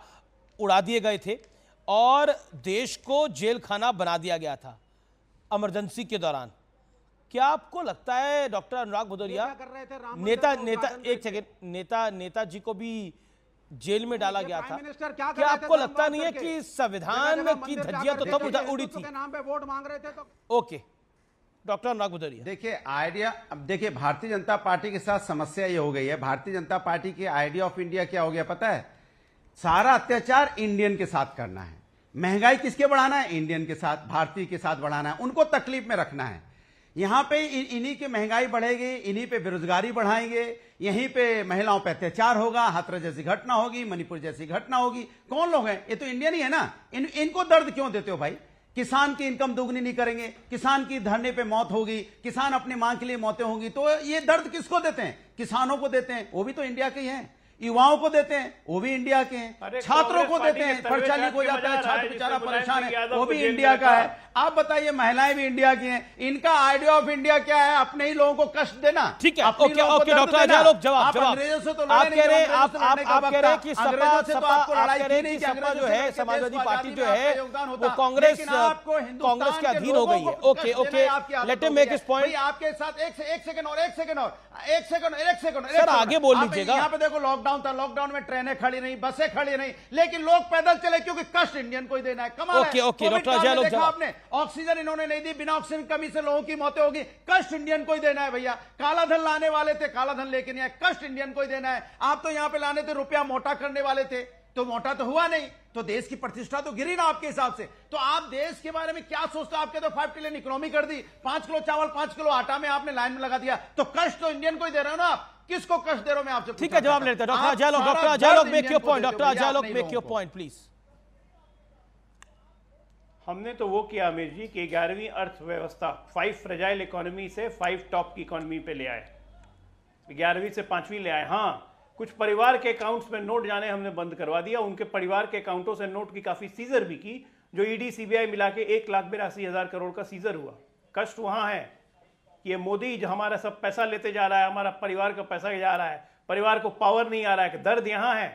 उड़ा दिए गए थे और देश को जेल खाना बना दिया गया था इमरजेंसी के दौरान। क्या आपको लगता है डॉक्टर अनुराग भदौरिया, नेताजी को भी जेल में डाला गया था, क्या आपको लगता नहीं है कि संविधान की धज्जियां तो तब उड़ी थी? नाम पे वोट मांग रहे थे तो। ओके, डॉक्टर अनुराग भदौरिया। देखिए आइडिया, अब देखिए भारतीय जनता पार्टी के साथ समस्या ये हो गई है, भारतीय जनता पार्टी की आइडिया ऑफ इंडिया क्या हो गया पता है? सारा अत्याचार इंडियन के साथ करना है, महंगाई किसके बढ़ाना है? इंडियन के साथ, भारतीय के साथ बढ़ाना है, उनको तकलीफ में रखना है। यहां पे इन्हीं की महंगाई बढ़ेगी, इन्हीं पे बेरोजगारी बढ़ाएंगे, यहीं पे महिलाओं पे अत्याचार होगा, हाथरस जैसी घटना होगी, मणिपुर जैसी घटना होगी। कौन लोग हैं? ये तो इंडियन ही है ना। इनको दर्द क्यों देते हो भाई? किसान की इनकम दोगुनी नहीं करेंगे, किसान की धरने पे मौत होगी, किसान अपनी मांग के लिए मौतें होंगी, तो ये दर्द किसको देते हैं? किसानों को देते हैं, वो भी तो इंडिया के ही हैं। युवाओं को देते हैं, वो भी इंडिया के हैं। छात्रों को देते हैं, खर्चा लीक हो जाता है, छात्र बेचारा परेशान है, वो भी इंडिया का है। आप बताइए, महिलाएं भी इंडिया की हैं, इनका आइडिया ऑफ इंडिया क्या है? अपने ही लोगों को कष्ट देना। ठीक है, ओके ओके डॉक्टर अजय लोग जवाब अंग्रेजों से तो आप कह रहे हैं, आप कह रहे हैं कि अंग्रेजों से तो आपको लड़ाई सपा की नहीं, सपा जो है, समाजवादी पार्टी जो है वो कांग्रेस कांग्रेस के अधीन हो गई है। Okay okay, let him make his point. आपके साथ एक सेकंड सर आगे बोल लीजिएगा। यहाँ पे देखो, लॉकडाउन था, लॉकडाउन में ट्रेनें खड़ी नहीं, बसें खड़ी नहीं, लेकिन लोग पैदल चले क्योंकि कष्ट इंडियन को ही देना है। कमाल है। ओके डॉक्टर अजय लोग जवाब। आपने ऑक्सीजन इन्होंने नहीं दी, बिना ऑक्सीजन कमी से लोगों की मौतें होगी, कष्ट इंडियन को ही देना है भैया। काला धन लाने वाले थे, काला धन लेके नहीं आए, कष्ट इंडियन को ही देना है। आप तो यहां पे लाने थे, रुपया मोटा करने वाले थे, तो मोटा तो हुआ नहीं, तो देश की प्रतिष्ठा तो गिरी ना आपके हिसाब से। तो आप देश के बारे में क्या सोचते हो? आपके तो 5 ट्रिलियन इकोनॉमी कर दी, 5 किलो चावल 5 किलो आटा में आपने लाइन में लगा दिया, तो कष्ट तो इंडियन को ही दे रहे हो ना आप। किसको कष्ट दे रहे हो? मैं आपसे ठीक है, जवाब लेते हैं डॉक्टर अजय लोग। डॉक्टर अजय लोग make your point, doctor Ajay लोग मेक योर पॉइंट प्लीज। हमने तो वो किया अमीर जी कि 11वीं अर्थव्यवस्था 5 फ्रेजाइल इकोनॉमी से 5 टॉप की इकोनॉमी पे ले आए, 11वीं से 5वीं ले आए। हाँ, कुछ परिवार के अकाउंट्स में नोट जाने हमने बंद करवा दिया, उनके परिवार के अकाउंटों से नोट की काफी सीजर भी की, जो ईडी सीबीआई मिला के 1,82,000 करोड़ का सीजर हुआ। कष्ट वहां है कि ये मोदी जो हमारा सब पैसा लेते जा रहा है, हमारा परिवार का पैसा जा रहा है, परिवार को पावर नहीं आ रहा है। दर्द यहां है।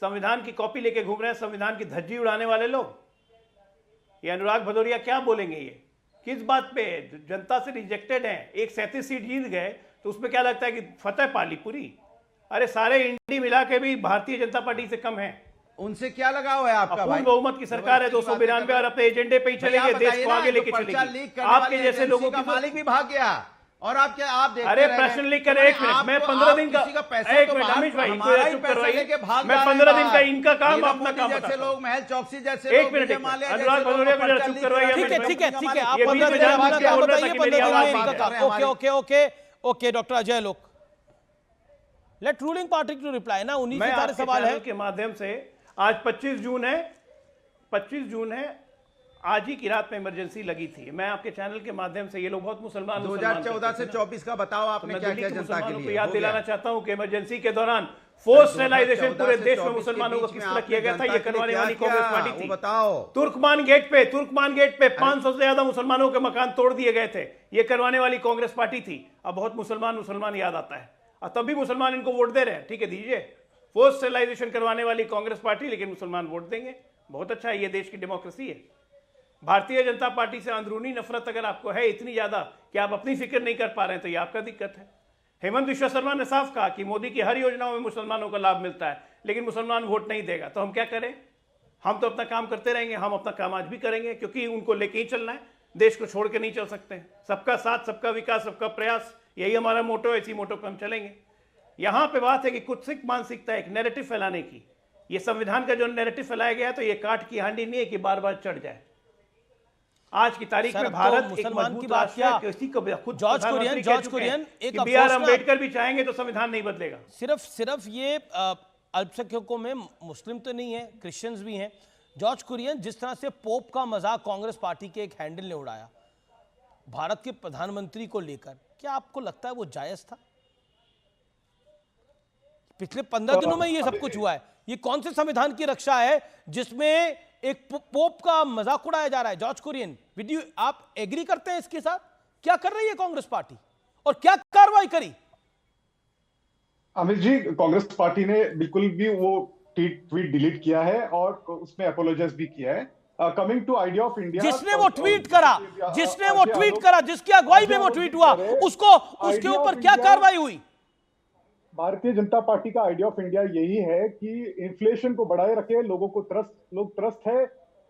संविधान की कॉपी लेके घूम रहे हैं, संविधान की धज्जी उड़ाने वाले लोग। ये अनुराग भदौरिया क्या बोलेंगे? ये किस बात पे? जनता से रिजेक्टेड हैं, 37 सीट जीत गए, तो उसमें क्या लगता है कि फतेह पाली पूरी? अरे सारे इंडी मिला के भी भारतीय जनता पार्टी से कम है। उनसे क्या लगाव है आपका भाई? बहुमत की सरकार है, 292, और अपने एजेंडे पे ही चलेंगे, देश को आगे लेके चलेंगे। आपके जैसे लोगों का मालिक भी भाग गया, और आप क्या आप देखते अरे प्रश्न लिख कर 1 मिनट, मैं 15 दिन का, 1 मिनट अमित भाई, चुप करवाइए, मैं 15 दिन का इनका काम अपना काम जैसे लोग, महल चौकसी जैसे 1 मिनट, अनुराग भदौरिया को जरा चुप करवाइए। ठीक है ठीक है ठीक है, आप 15 दिन का काम बताइए, 15 दिन में इनका काम। Okay okay okay okay doctor Ajay लोग, let ruling party to reply ना। 19 सारे सवाल है के माध्यम से। आज 25 जून है, 25 जून है, आज ही की रात में इमरजेंसी लगी थी। मैं आपके चैनल के माध्यम से, ये लोग बहुत मुसलमान 2014 से 24 का बताओ आपने क्या किया जनता के लिए? याद दिलाना चाहता हूं कि इमरजेंसी के दौरान फोर्स स्टेरिलाइजेशन पूरे देश में मुसलमानों को किस तरह किया गया था, ये करवाने वाली कांग्रेस पार्टी थी। बताओ। तुर्कमान गेट पे 500 से ज्यादा मुसलमानों के मकान तोड़ दिए गए थे, ये करवाने वाली कांग्रेस पार्टी थी। अब बहुत मुसलमान याद आता है, और तब भी मुसलमान इनको वोट दे रहे हैं। ठीक है, दीजिए, फोर्स स्टेरिलाइजेशन करवाने वाली कांग्रेस पार्टी, लेकिन मुसलमान वोट देंगे। बहुत अच्छा है, ये देश की डेमोक्रेसी है। भारतीय जनता पार्टी से अंदरूनी नफरत अगर आपको है इतनी ज्यादा कि आप अपनी फिक्र नहीं कर पा रहे हैं, तो ये आपका दिक्कत है। हेमंत विश्व शर्मा ने साफ कहा कि मोदी की हर योजनाओं में मुसलमानों को लाभ मिलता है, लेकिन मुसलमान वोट नहीं देगा। तो हम क्या करें? हम तो अपना काम करते रहेंगे, हम अपना काम आज भी करेंगे, क्योंकि उनको लेके ही चलना है, देश को छोड़ के नहीं चल सकते हैं। सबका साथ, सबका विकास, सबका प्रयास, यही हमारा मोटो है, इसी मोटो पर हम चलेंगे। यहां पे बात है कि कुत्सित मानसिकता, एक नैरेटिव फैलाने की। ये संविधान का जो नैरेटिव फैलाया गया है, तो ये काट की हांडी नहीं है कि बार बार चढ़ जाए। आज की तारीख में भारत मुसलमान की बात क्या? जॉर्ज कुरियन एक बी.आर. अम्बेडकर भी चाहेंगे तो संविधान नहीं बदलेगा। सिर्फ ये अल्पसंख्यकों में मुस्लिम तो नहीं है, क्रिश्चियंस भी हैं। जॉर्ज कुरियन, जिस तरह से पोप का मजाक कांग्रेस पार्टी के एक हैंडल ने उड़ाया भारत के प्रधानमंत्री को लेकर, क्या आपको लगता है वो जायज था? पिछले 15 दिनों में ये सब कुछ हुआ है। ये कौन से संविधान की रक्षा है जिसमें एक पोप का मजाक उड़ाया जा रहा है? जॉर्ज कुरियन, आप एग्री करते हैं इसके साथ? क्या कर रही है कांग्रेस पार्टी और क्या कार्रवाई करी? अमित जी, कांग्रेस पार्टी ने बिल्कुल भी वो ट्वीट डिलीट किया है और उसमें अपोलोजाइज भी किया है। Coming to idea of India, जिसने वो ट्वीट करा, जिसकी अगुवाई में वो ट्वीट हुआ, उसके ऊपर क्या कार्रवाई हुई? भारतीय जनता पार्टी का आइडिया ऑफ इंडिया यही है कि इन्फ्लेशन को बढ़ाए रखे, लोगों को त्रस्त है,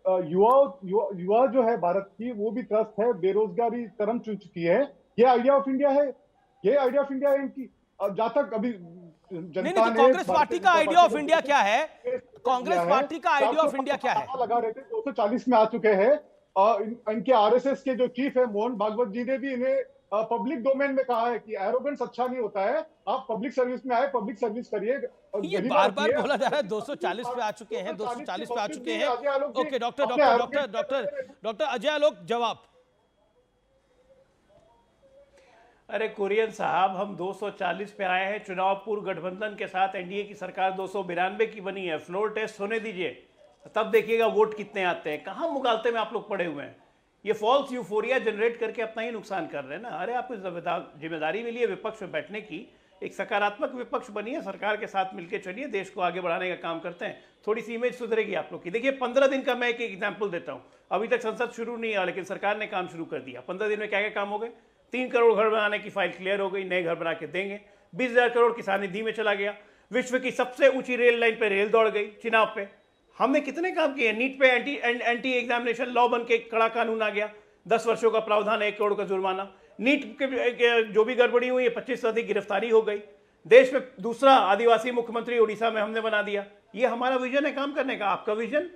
युवा जो है भारत की वो भी त्रस्त है, बेरोजगारी चरम छू चुकी है। ये आइडिया ऑफ इंडिया है, ये आइडिया ऑफ इंडिया है इनकी। जहां तक अभी जनता ने कांग्रेस पार्टी का आइडिया ऑफ इंडिया क्या है? कांग्रेस पार्टी का आइडिया ऑफ इंडिया क्या है? लगा रहे थे, 240 में आ चुके हैं। इनके आरएसएस के जो चीफ है मोहन भागवत जी ने भी इन्हें पब्लिक डोमेन में कहा है कि एरोगेंस अच्छा नहीं होता है, आप पब्लिक सर्विस में आए, पब्लिक सर्विस करिए। ये बार बार बोला जा रहा है। 240 पे आ चुके हैं, 240 पे आ चुके हैं। ओके डॉक्टर अजय आलोक, जवाब। अरे कुरियन साहब, हम 240 पे आए हैं। चुनाव पूर्व गठबंधन के साथ एनडीए की सरकार 292 की बनी है। फ्लोर टेस्ट होने दीजिए, तब देखिएगा वोट कितने आते हैं। कहां मुगालते में आप लोग पड़े हुए हैं? ये फॉल्स यूफोरिया जनरेट करके अपना ही नुकसान कर रहे हैं ना। अरे आपको जिम्मेदारी मिली है विपक्ष में बैठने की, एक सकारात्मक विपक्ष बनिए, सरकार के साथ मिलकर चलिए, देश को आगे बढ़ाने का काम करते हैं, थोड़ी सी इमेज सुधरेगी आप लोग की। देखिए 15 दिन का मैं एक एग्जाम्पल देता हूँ, अभी तक संसद शुरू नहीं हुआ लेकिन सरकार ने काम शुरू कर दिया। 15 दिन में क्या क्या काम हो गए? 3 करोड़ घर बनाने की फाइल क्लियर हो गई, नए घर बना के देंगे। 20,000 करोड़ किसान निधि में चला गया। विश्व की सबसे ऊंची रेल लाइन पे रेल दौड़ गई चिनाब पे। हमने कितने काम किए? नीट पे एंटी एग्जामिनेशन लॉ बन के कड़ा कानून आ गया, 10 वर्षों का प्रावधान, 1 करोड़ का जुर्माना। नीट के जो भी गड़बड़ी हुई है 25 से अधिक गिरफ्तारी हो गई। देश में दूसरा आदिवासी मुख्यमंत्री उड़ीसा में हमने बना दिया। ये हमारा विजन है काम करने का। आपका विजन?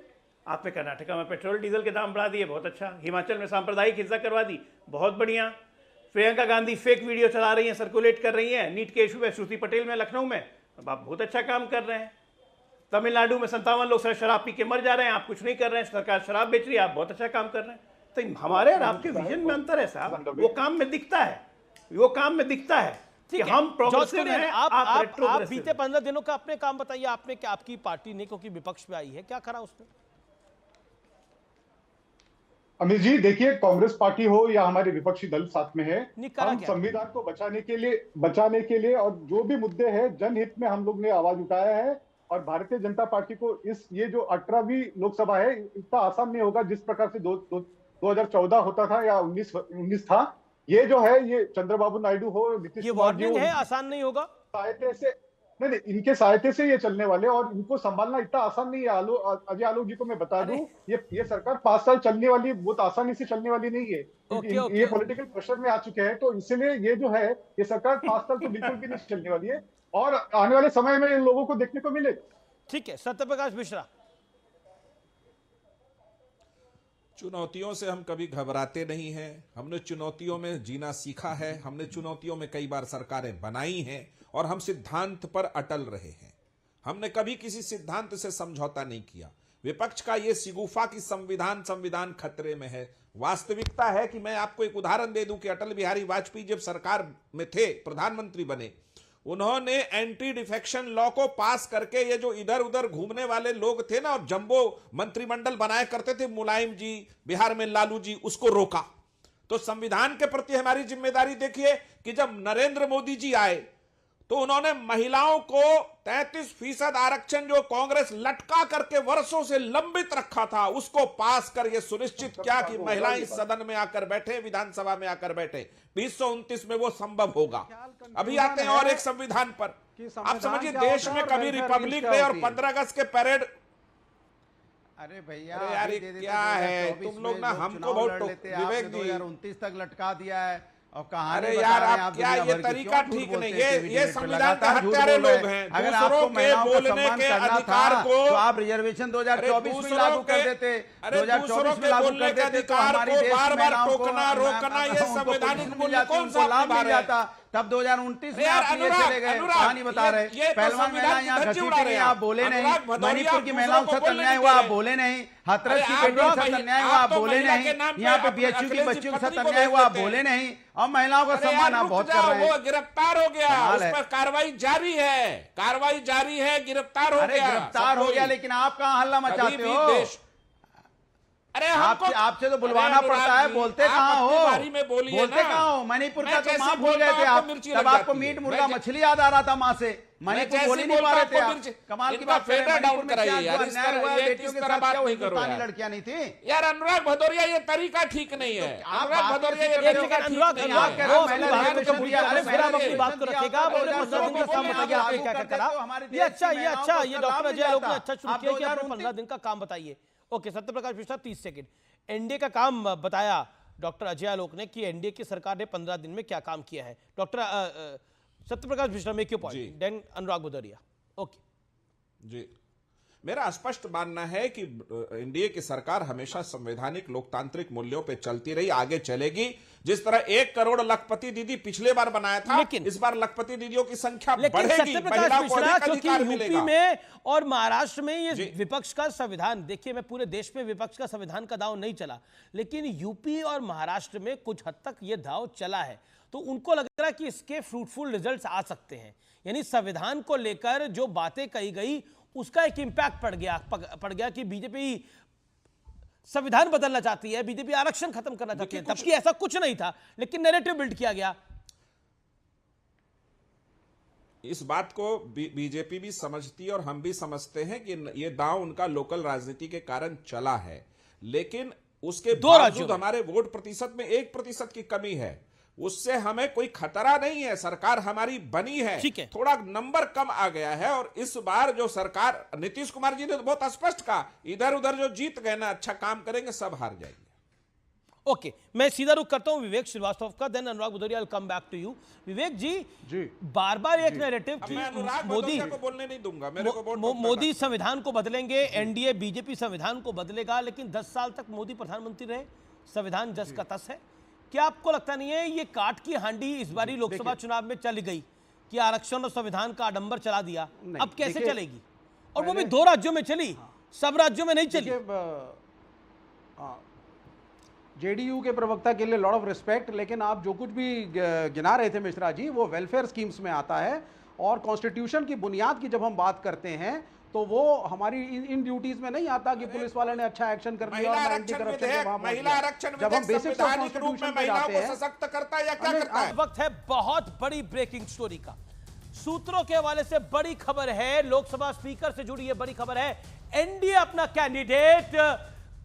आपने कर्नाटका में पेट्रोल डीजल के दाम बढ़ा दिए, बहुत अच्छा। हिमाचल में सांप्रदायिक हिंसा करवा दी, बहुत बढ़िया। प्रियंका गांधी फेक वीडियो चला रही हैं, सर्कुलेट कर रही हैं नीट के इशू में, श्रुति पटेल में लखनऊ में, अब आप बहुत अच्छा काम कर रहे हैं। तमिलनाडु में 57 लोग शराब पी के मर जा रहे हैं, आप कुछ नहीं कर रहे हैं, सरकार शराब बेच रही है, आप बहुत अच्छा काम कर रहे हैं। तो हमारे और आपके विजन में अंतर है साहब, वो काम में दिखता है, वो काम में दिखता है कि हम प्रोग्रेसिव हैं, आप बीते 15 दिनों का अपने काम बताइए। आपने क्या, आपकी पार्टी ने, क्योंकि विपक्ष में आई है, क्या करा उसने? अमित जी देखिए, कांग्रेस पार्टी हो या हमारे विपक्षी दल साथ में है, हम क्या? संविधान को बचाने के लिए और जो भी मुद्दे हैं जनहित में हम लोग ने आवाज उठाया है। और भारतीय जनता पार्टी को ये जो 18वीं लोकसभा है, इतना आसान नहीं होगा जिस प्रकार से 2014 होता था या 19 था। ये जो है, ये चंद्रबाबू नायडू हो, नीतीश कुमार जी हो, है आसान नहीं होगा, सहायता से नहीं, इनके सहायता से ये चलने वाले, और इनको संभालना इतना आसान नहीं है। अजय आलोक जी को मैं बता दूं, ये सरकार 5 साल चलने वाली, बहुत आसानी से चलने वाली नहीं है। ये पॉलिटिकल प्रेशर में आ चुके हैं, तो इसलिए ये जो है, ये सरकार 5 साल तो बिल्कुल भी नहीं चलने वाली है, और आने वाले समय में इन लोगों को देखने को मिलेगा। ठीक है, सत्यप्रकाश मिश्रा। चुनौतियों से हम कभी घबराते नहीं हैं। हमने चुनौतियों में जीना सीखा है। हमने चुनौतियों में कई बार सरकारें बनाई हैं और हम सिद्धांत पर अटल रहे हैं। हमने कभी किसी सिद्धांत से समझौता नहीं किया। विपक्ष का यह सिगुफा कि संविधान खतरे में है, वास्तविकता है कि मैं आपको एक उदाहरण दे दूं कि अटल बिहारी वाजपेयी जब सरकार में थे, प्रधानमंत्री बने, उन्होंने एंटी डिफेक्शन लॉ को पास करके ये जो इधर उधर घूमने वाले लोग थे ना और जंबो मंत्रिमंडल बनाया करते थे, मुलायम जी, बिहार में लालू जी, उसको रोका। तो संविधान के प्रति हमारी जिम्मेदारी देखिए कि जब नरेंद्र मोदी जी आए तो उन्होंने महिलाओं को 33% आरक्षण जो कांग्रेस लटका करके वर्षों से लंबित रखा था, उसको पास कर यह सुनिश्चित किया कि महिलाएं इस सदन में आकर बैठे, विधानसभा में आकर बैठे। 2029 में वो संभव होगा। अभी आते हैं और एक संविधान पर। आप समझिए, देश में कभी रिपब्लिक डे और 15 अगस्त के परेड, अरे भैया यार क्या है तुम लोग ना, हमको बहुत विवेक जी 2029 तक लटका दिया है। अरे यार आप क्या, ये तरीका ठीक नहीं। ये संविधान के हत्यारे लोग हैं। अगर आपको महिलाओं के बोलने के अधिकार को, तो आप रिजर्वेशन 2024 में लागू कर देते। 2024 में लागू कर देते तो हमारी देश की महिलाओं को रोकना, ये संवैधानिक मूल्य कौन सा लाभ मिल जाता। तब 2029 में आप ये चले गए, कहानी बता रहे। पहलवान महिला यहाँ घसीटी गई, आप बोले नहीं। मणिपुर की महिलाओं के साथ अन्याय हुआ, आप बोले नहीं। हाथरस की बेटियों के साथ अन्याय हुआ, आप बोले नहीं। यहाँ पे बीएचयू की बच्चियों के साथ अन्याय हुआ, आप बोले नहीं। और महिलाओं का सम्मान आप बहुत कर रहे हैं। वो गिरफ्तार हो गया, उस पर कार्रवाई जारी है, गिरफ्तार हो गया। गिरफ्तार हो गया, लेकिन आप कहाँ हल्ला मचाते हो? अरे आपसे तो बुलवाना पड़ता है, बोलते कहाँ हो? बोलते कहाँ हो? मणिपुर का तो माँ भूल गए थे आप, तब आपको मीट मुर्गा मछली याद आ रहा था माँ से। मणिपुर बोल ही नहीं पा रहे थे आप। कमाल की बात है, मणिपुर में क्या अन्याय हुआ, बेटियों के साथ क्या हिंदुस्तानी लड़कियां नहीं थी? यार अनुराग भदौरिया, ये तरीका ठीक नहीं है। अनुराग भदौरिया, ये बात को रखिएगा। ये अच्छा, ये डॉक्टर अजय आलोक ने अच्छा शुरू किया कि आपने 15 दिन का काम बताइए। Okay, Satyaprakash Mishra 30 second. NDA का काम बताया डॉक्टर अजय आलोक ने कि एनडीए की सरकार ने 15 दिन में क्या काम किया है। Doctor Satyaprakash Mishra, make your point, then Anurag Bhadauria. Okay ji, मेरा स्पष्ट मानना है कि एनडीए की सरकार हमेशा संवैधानिक लोकतांत्रिक मूल्यों पे चलती रही, आगे चलेगी। जिस तरह 1 करोड़ लखपति दीदी पिछले बार बनाया था, लेकिन इस बार लखपति दीदियों की संख्या बढ़ेगी, महिलाओं को अधिक अधिकार मिलेगा। यूपी में और महाराष्ट्र में ये विपक्ष का संविधान, देखिए मैं पूरे देश में विपक्ष का संविधान का दाव नहीं चला, लेकिन यूपी और महाराष्ट्र में कुछ हद तक ये दाव चला है। तो उनको लग रहा है कि इसके फ्रूटफुल रिजल्ट्स आ सकते हैं। यानी संविधान को लेकर जो बातें कही गई उसका एक इंपैक्ट पड़ गया कि बीजेपी संविधान बदलना चाहती है, बीजेपी आरक्षण खत्म करना चाहती है, जबकि ऐसा कुछ नहीं था, लेकिन नैरेटिव बिल्ड किया गया। इस बात को बीजेपी भी समझती है और हम भी समझते हैं कि ये दांव उनका लोकल राजनीति के कारण चला है, लेकिन उसके बावजूद हमारे वोट प्रतिशत में 1% की कमी है, उससे हमें कोई खतरा नहीं है। सरकार हमारी बनी है, थोड़ा नंबर कम आ गया है। और इस बार जो सरकार, नीतीश कुमार जी ने तो बहुत स्पष्ट कहा, इधर उधर जो जीत गए ना, अच्छा काम करेंगे, सब हार जाएंगे। ओके, मैं सीधा रुख करता हूं विवेक श्रीवास्तव का, then Anurag Bhadauria, come back to you. Vivek ji बार बार एक नैरेटिव कि मोदी को बोलने नहीं दूंगा, मेरे को मोदी संविधान को बदलेंगे, एनडीए बीजेपी संविधान को बदलेगा, लेकिन 10 साल तक मोदी प्रधानमंत्री रहे, संविधान जस का तस है। क्या आपको लगता नहीं है ये काट की हांडी इस बारी लोकसभा चुनाव में चल गई कि आरक्षण और संविधान का आडंबर चला दिया? अब कैसे चलेगी? और वो भी 2 राज्यों में चली, सब राज्यों में नहीं चली। जेडीयू के प्रवक्ता के लिए लॉट ऑफ रिस्पेक्ट, लेकिन आप जो कुछ भी गिना रहे थे मिश्रा जी, वो वेलफेयर स्कीम्स में आता है। और कॉन्स्टिट्यूशन की बुनियाद की जब हम बात करते हैं तो वो हमारी इन ड्यूटीज में नहीं आता कि पुलिस वाले ने अच्छा एक्शन कर दिया और एंटी करप्शन महिला आरक्षण जब हम बेसिक्स ऑफ कॉन्स्टिट्यूशन पे जाते हैं, सशक्त करता है या क्या करता है? वक्त है बहुत बड़ी ब्रेकिंग स्टोरी का। सूत्रों के हवाले से बड़ी खबर है, लोकसभा स्पीकर से जुड़ी ये बड़ी खबर है। एनडीए अपना कैंडिडेट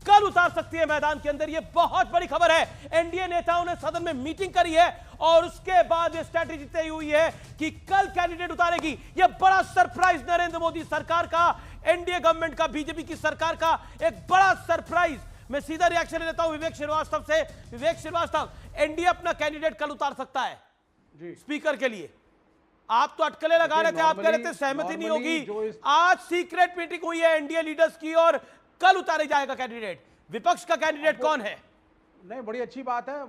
कल उतार सकती है मैदान के अंदर, ये बहुत बड़ी खबर है। एनडीए नेताओं ने सदन में मीटिंग करी है और उसके बाद ये स्ट्रैटेजी तय हुई है कि कल कैंडिडेट उतारेगी। ये बड़ा सरप्राइज नरेंद्र मोदी सरकार का, एनडीए गवर्नमेंट का, बीजेपी की सरकार का एक बड़ा सरप्राइज। मैं सीधा रिएक्शन ले लेता हूं विवेक श्रीवास्तव से। विवेक श्रीवास्तव, एनडीए अपना कैंडिडेट कल उतार सकता है स्पीकर के लिए? आप तो अटकलें लगा रहे थे, आप कह रहे थे सहमति नहीं होगी। आज सीक्रेट मीटिंग हुई है एनडीए लीडर्स की और कल उतारे जाएगा कैंडिडेट। विपक्ष का कैंडिडेट कौन है? नहीं, बड़ी अच्छी बात है,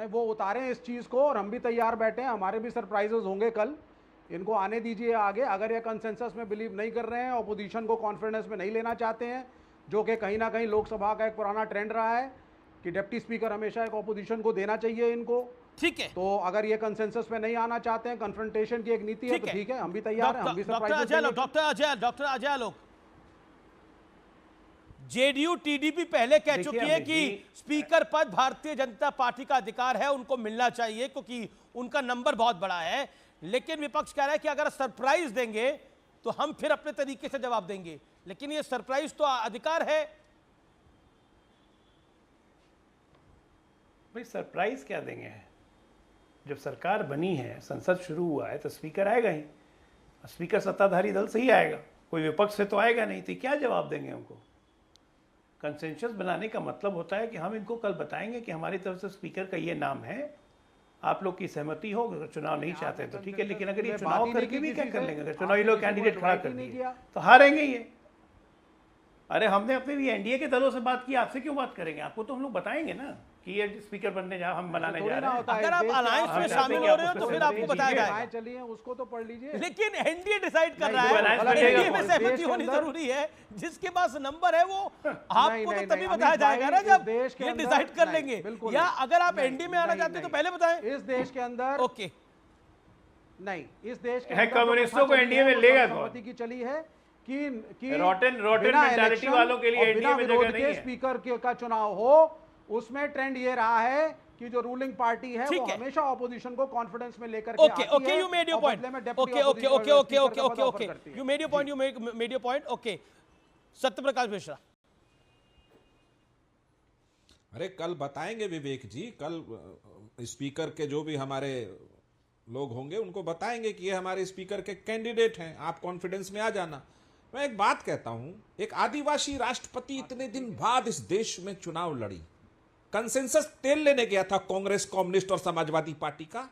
वो उतारें इस चीज को और हम भी तैयार बैठे हैं। हमारे भी सरप्राइजेस होंगे कल, इनको आने दीजिए आगे। अगर ये कंसेंसस में बिलीव नहीं कर रहे हैं, ऑपोजिशन को कॉन्फिडेंस में नहीं लेना चाहते हैं, जो कि कहीं ना कहीं लोकसभा का एक पुराना ट्रेंड रहा है कि डिप्टी स्पीकर हमेशा एक ऑपोजिशन को देना चाहिए इनको, ठीक है। तो अगर ये कंसेंसस में नहीं आना चाहते हैं, कन्फ्रंटेशन की एक नीति है, तो ठीक है, हम भी तैयार हैं, हम भी doctor Ajay Alok, JDU TDP पहले कह चुकी है कि स्पीकर पद भारतीय जनता पार्टी का अधिकार है, उनको मिलना चाहिए क्योंकि उनका नंबर बहुत बड़ा है। लेकिन विपक्ष कह रहा है कि अगर सरप्राइज देंगे तो हम फिर अपने तरीके से जवाब देंगे, लेकिन ये सरप्राइज तो अधिकार है। भाई सरप्राइज क्या देंगे? जब सरकार बनी है, संसद शुरू हुआ है, तो स्पीकर आएगा ही। स्पीकर सत्ताधारी दल से ही आएगा, कोई विपक्ष से तो आएगा नहीं, तो क्या जवाब देंगे उनको? कंसेंसस बनाने का मतलब होता है कि हम इनको कल बताएंगे कि हमारी तरफ से स्पीकर का ये नाम है, आप लोग की सहमति हो। अगर चुनाव नहीं चाहते तो ठीक है, लेकिन अगर ये चुनाव करके भी क्या कर लेंगे? अगर चुनावी लोग कैंडिडेट खड़ा कर दिए तो हारेंगे ये। अरे हमने अपने भी एनडीए के दलों से बात की, आपसे क्यों बात करेंगे? आपको तो हम लोग बताएंगे ना कि ये स्पीकर बनने जा, हम बनाने जा रहे हैं। अगर आप अलायंस में शामिल हो रहे हो तो फिर आपको बताया जाएगा। चलिए उसको तो पढ़ लीजिए। लेकिन एनडीए डिसाइड कर रहा है, एनडीए में सहमति होनी जरूरी है। जिसके पास नंबर है वो आपको तो तभी बताया जाएगा ना जब ये डिसाइड कर लेंगे। या अगर आप एनडीए में आना चाहते हो तो पहले बताएं। इस देश के अंदर ओके नहीं, इस देश के कम्युनिस्टों को एनडीए में लेगा सहमति की चली है कि रोटन मेंटालिटी वालों के लिए एनडीए में जगह नहीं है। स्पीकर का चुनाव हो, उसमें ट्रेंड ये रहा है कि जो रूलिंग पार्टी है वो हमेशा ऑपोजिशन को कॉन्फिडेंस में लेकर के आती है। Okay, you made your point. Okay, you made your point. Okay, Satyaprakash Mishra. अरे कल बताएंगे विवेक जी, कल स्पीकर के जो भी हमारे लोग होंगे उनको बताएंगे कि ये हमारे स्पीकर के कैंडिडेट हैं, आप कॉन्फिडेंस में आ जाना। मैं एक बात कहता हूं, एक आदिवासी राष्ट्रपति इतने दिन बाद इस देश में चुनाव लड़ी, कंसेंसस तेल लेने गया था कांग्रेस, कम्युनिस्ट और समाजवादी पार्टी का।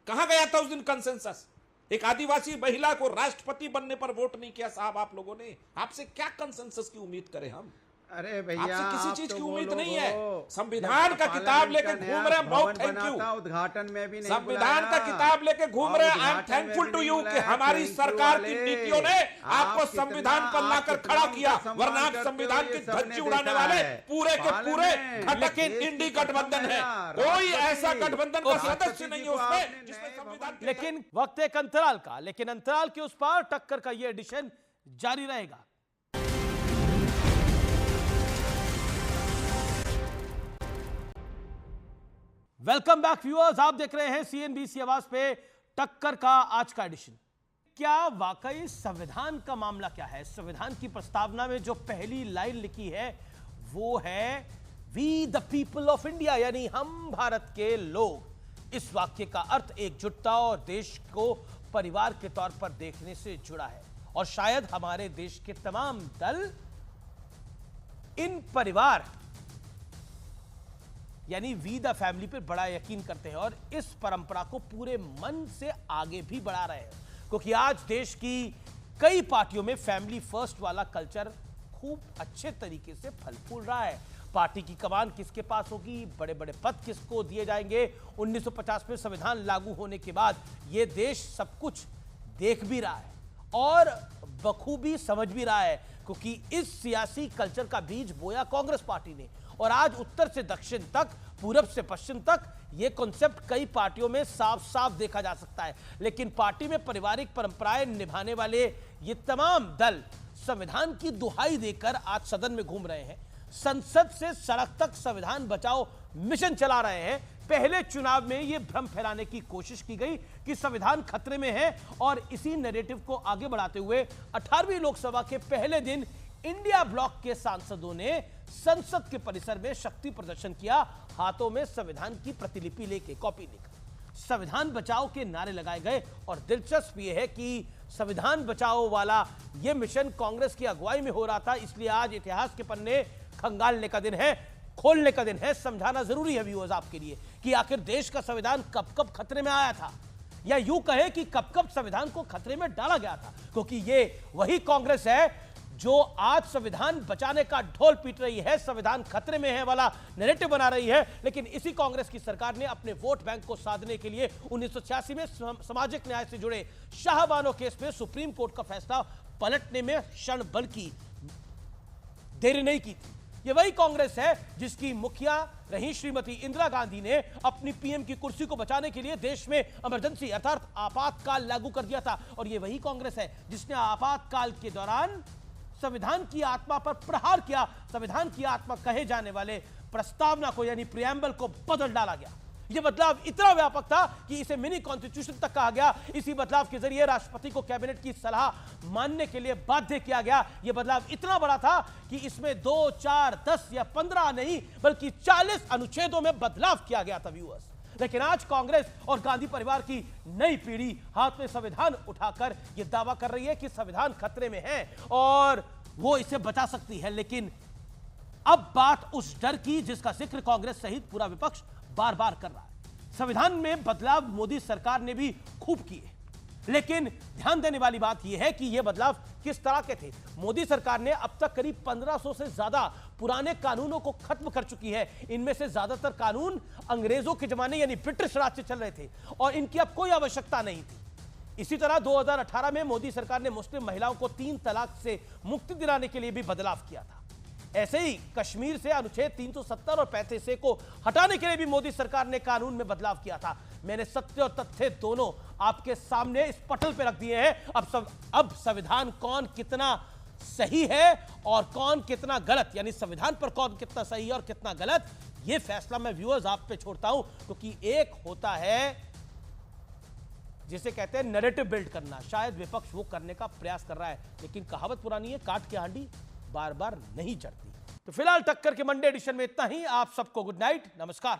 कहां गया था उस दिन कंसेंसस? एक आदिवासी महिला को राष्ट्रपति बनने पर वोट नहीं किया साहब आप लोगों ने। आपसे क्या कंसेंसस की उम्मीद करें हम? अरे भैया, आपसे किसी चीज की उम्मीद नहीं है। संविधान का किताब लेके घूम रहे हैं, बहुत थैंक यू। उद्घाटन में भी नहीं संविधान का किताब लेके घूम रहे हैं, I am thankful to you कि हमारी सरकार की नीतियों ने आपको संविधान पर लाकर खड़ा किया, वरना आप संविधान की धज्जी उड़ाने वाले पूरे के पूरे घटक इंडी गठबंधन है। कोई ऐसा गठबंधन का सदस्य नहीं है उसमें जिसमें संविधान। लेकिन वक्त एक अंतराल का, लेकिन अंतराल के उस पार टक्कर का ये एडिशन जारी रहेगा। वेलकम बैक व्यूअर्स, आप देख रहे हैं सीएनबीसी आवाज पे टक्कर का आज का एडिशन। क्या वाकई संविधान का मामला क्या है? संविधान की प्रस्तावना में जो पहली लाइन लिखी है वो है we the people of India, यानी हम भारत के लोग। इस वाक्य का अर्थ एकजुटता और देश को परिवार के तौर पर देखने से जुड़ा है और शायद हमारे देश के तमाम दल इन परिवार यानी वी द फैमिली पर बड़ा यकीन करते हैं और इस परंपरा को पूरे मन से आगे भी बढ़ा रहे हैं, क्योंकि आज देश की कई पार्टियों में फैमिली फर्स्ट वाला कल्चर खूब अच्छे तरीके से फल फूल रहा है। पार्टी की कमान किसके पास होगी, बड़े बड़े पद किसको दिए जाएंगे। 1950 में संविधान लागू होने के बाद यह देश सब कुछ देख भी रहा है और बखूबी समझ भी रहा है, क्योंकि इस सियासी कल्चर का बीज बोया कांग्रेस पार्टी ने और आज उत्तर से दक्षिण तक, पूरब से पश्चिम तक यह कॉन्सेप्ट कई पार्टियों में साफ साफ देखा जा सकता है। लेकिन पार्टी में पारिवारिक परंपराएं निभाने वाले ये तमाम दल संविधान की दुहाई देकर आज सदन में घूम रहे हैं, संसद से सड़क तक संविधान बचाओ मिशन चला रहे हैं। पहले चुनाव में यह भ्रम फैलाने की कोशिश की गई कि संविधान खतरे में है और इसी नैरेटिव को आगे बढ़ाते हुए 18वीं लोकसभा के पहले दिन इंडिया ब्लॉक के सांसदों ने संसद के परिसर में शक्ति प्रदर्शन किया, हाथों में संविधान की प्रतिलिपि लेके, कॉपी लेकर संविधान बचाओ के नारे लगाए गए। और दिलचस्प यह है कि संविधान बचाओ वाला यह मिशन कांग्रेस की अगुवाई में हो रहा था, इसलिए आज इतिहास के पन्ने खंगालने का दिन है, खोलने का दिन है। समझाना जरूरी है व्यूअर्स आपके लिए कि आखिर देश का संविधान कब कब खतरे में आया था, या यूं कहें कि कब कब संविधान को खतरे में डाला गया था, क्योंकि ये वही कांग्रेस है जो आज संविधान बचाने का ढोल पीट रही है, संविधान खतरे में है वाला नैरेटिव बना रही है। लेकिन इसी कांग्रेस की सरकार ने अपने वोट बैंक को साधने के लिए 1986 में सामाजिक न्याय से जुड़े शाहबानो केस में सुप्रीम कोर्ट का फैसला पलटने में क्षण भर की देरी नहीं की थी। ये वही कांग्रेस है जिसकी मुखिया रही श्रीमती इंदिरा गांधी ने अपनी पीएम की कुर्सी को बचाने के लिए देश में इमरजेंसी अर्थात आपातकाल लागू कर दिया था। और ये वही कांग्रेस है जिसने आपातकाल के दौरान संविधान की आत्मा पर प्रहार किया, संविधान की आत्मा कहे जाने वाले प्रस्तावना को यानी प्रियम्बल को बदल डाला गया। यह बदलाव इतना व्यापक था कि इसे मिनी कॉन्स्टिट्यूशन तक कहा गया। इसी बदलाव के जरिए राष्ट्रपति को कैबिनेट की सलाह मानने के लिए बाध्य किया गया। यह बदलाव इतना बड़ा था कि इसमें 2, 4, 10 या 15 नहीं बल्कि 40 अनुच्छेदों में बदलाव किया गया था व्यूअर्स। लेकिन आज कांग्रेस और गांधी परिवार की नई पीढ़ी हाथ में संविधान उठाकर यह दावा कर रही है कि संविधान खतरे में है और वो इसे बचा सकती है। लेकिन अब बात उस डर की जिसका जिक्र कांग्रेस सहित पूरा विपक्ष बार बार कर रहा है। संविधान में बदलाव मोदी सरकार ने भी खूब किए, लेकिन ध्यान देने वाली बात यह है कि यह बदलाव किस तरह के थे। मोदी सरकार ने अब तक करीब 1500 से ज्यादा पुराने कानूनों को खत्म कर चुकी है। इनमें से ज्यादातर कानून अंग्रेजों के जमाने यानी ब्रिटिश राज से चल रहे थे और इनकी अब कोई आवश्यकता नहीं थी। इसी तरह 2018 में मोदी सरकार ने मुस्लिम महिलाओं को 3 तलाक से मुक्ति दिलाने के लिए भी बदलाव किया था। ऐसे ही कश्मीर से अनुच्छेद 370 और 35A को हटाने के लिए भी मोदी सरकार ने कानून में बदलाव किया था। मैंने सत्य और तथ्य दोनों आपके सामने इस पटल पे रख दिए हैं। अब संविधान कौन कितना सही है और कौन कितना गलत, यानी संविधान पर कौन कितना सही है और कितना गलत, यह फैसला मैं व्यूअर्स आप पे छोड़ता हूं, क्योंकि एक होता है जिसे कहते हैं नैरेटिव बिल्ड करना, शायद विपक्ष वो करने का प्रयास कर रहा है, लेकिन कहावत पुरानी है, काट के हांडी बार बार नहीं चढ़ती। तो फिलहाल टक्कर के मंडे एडिशन में इतना ही। आप सबको गुड नाइट, नमस्कार।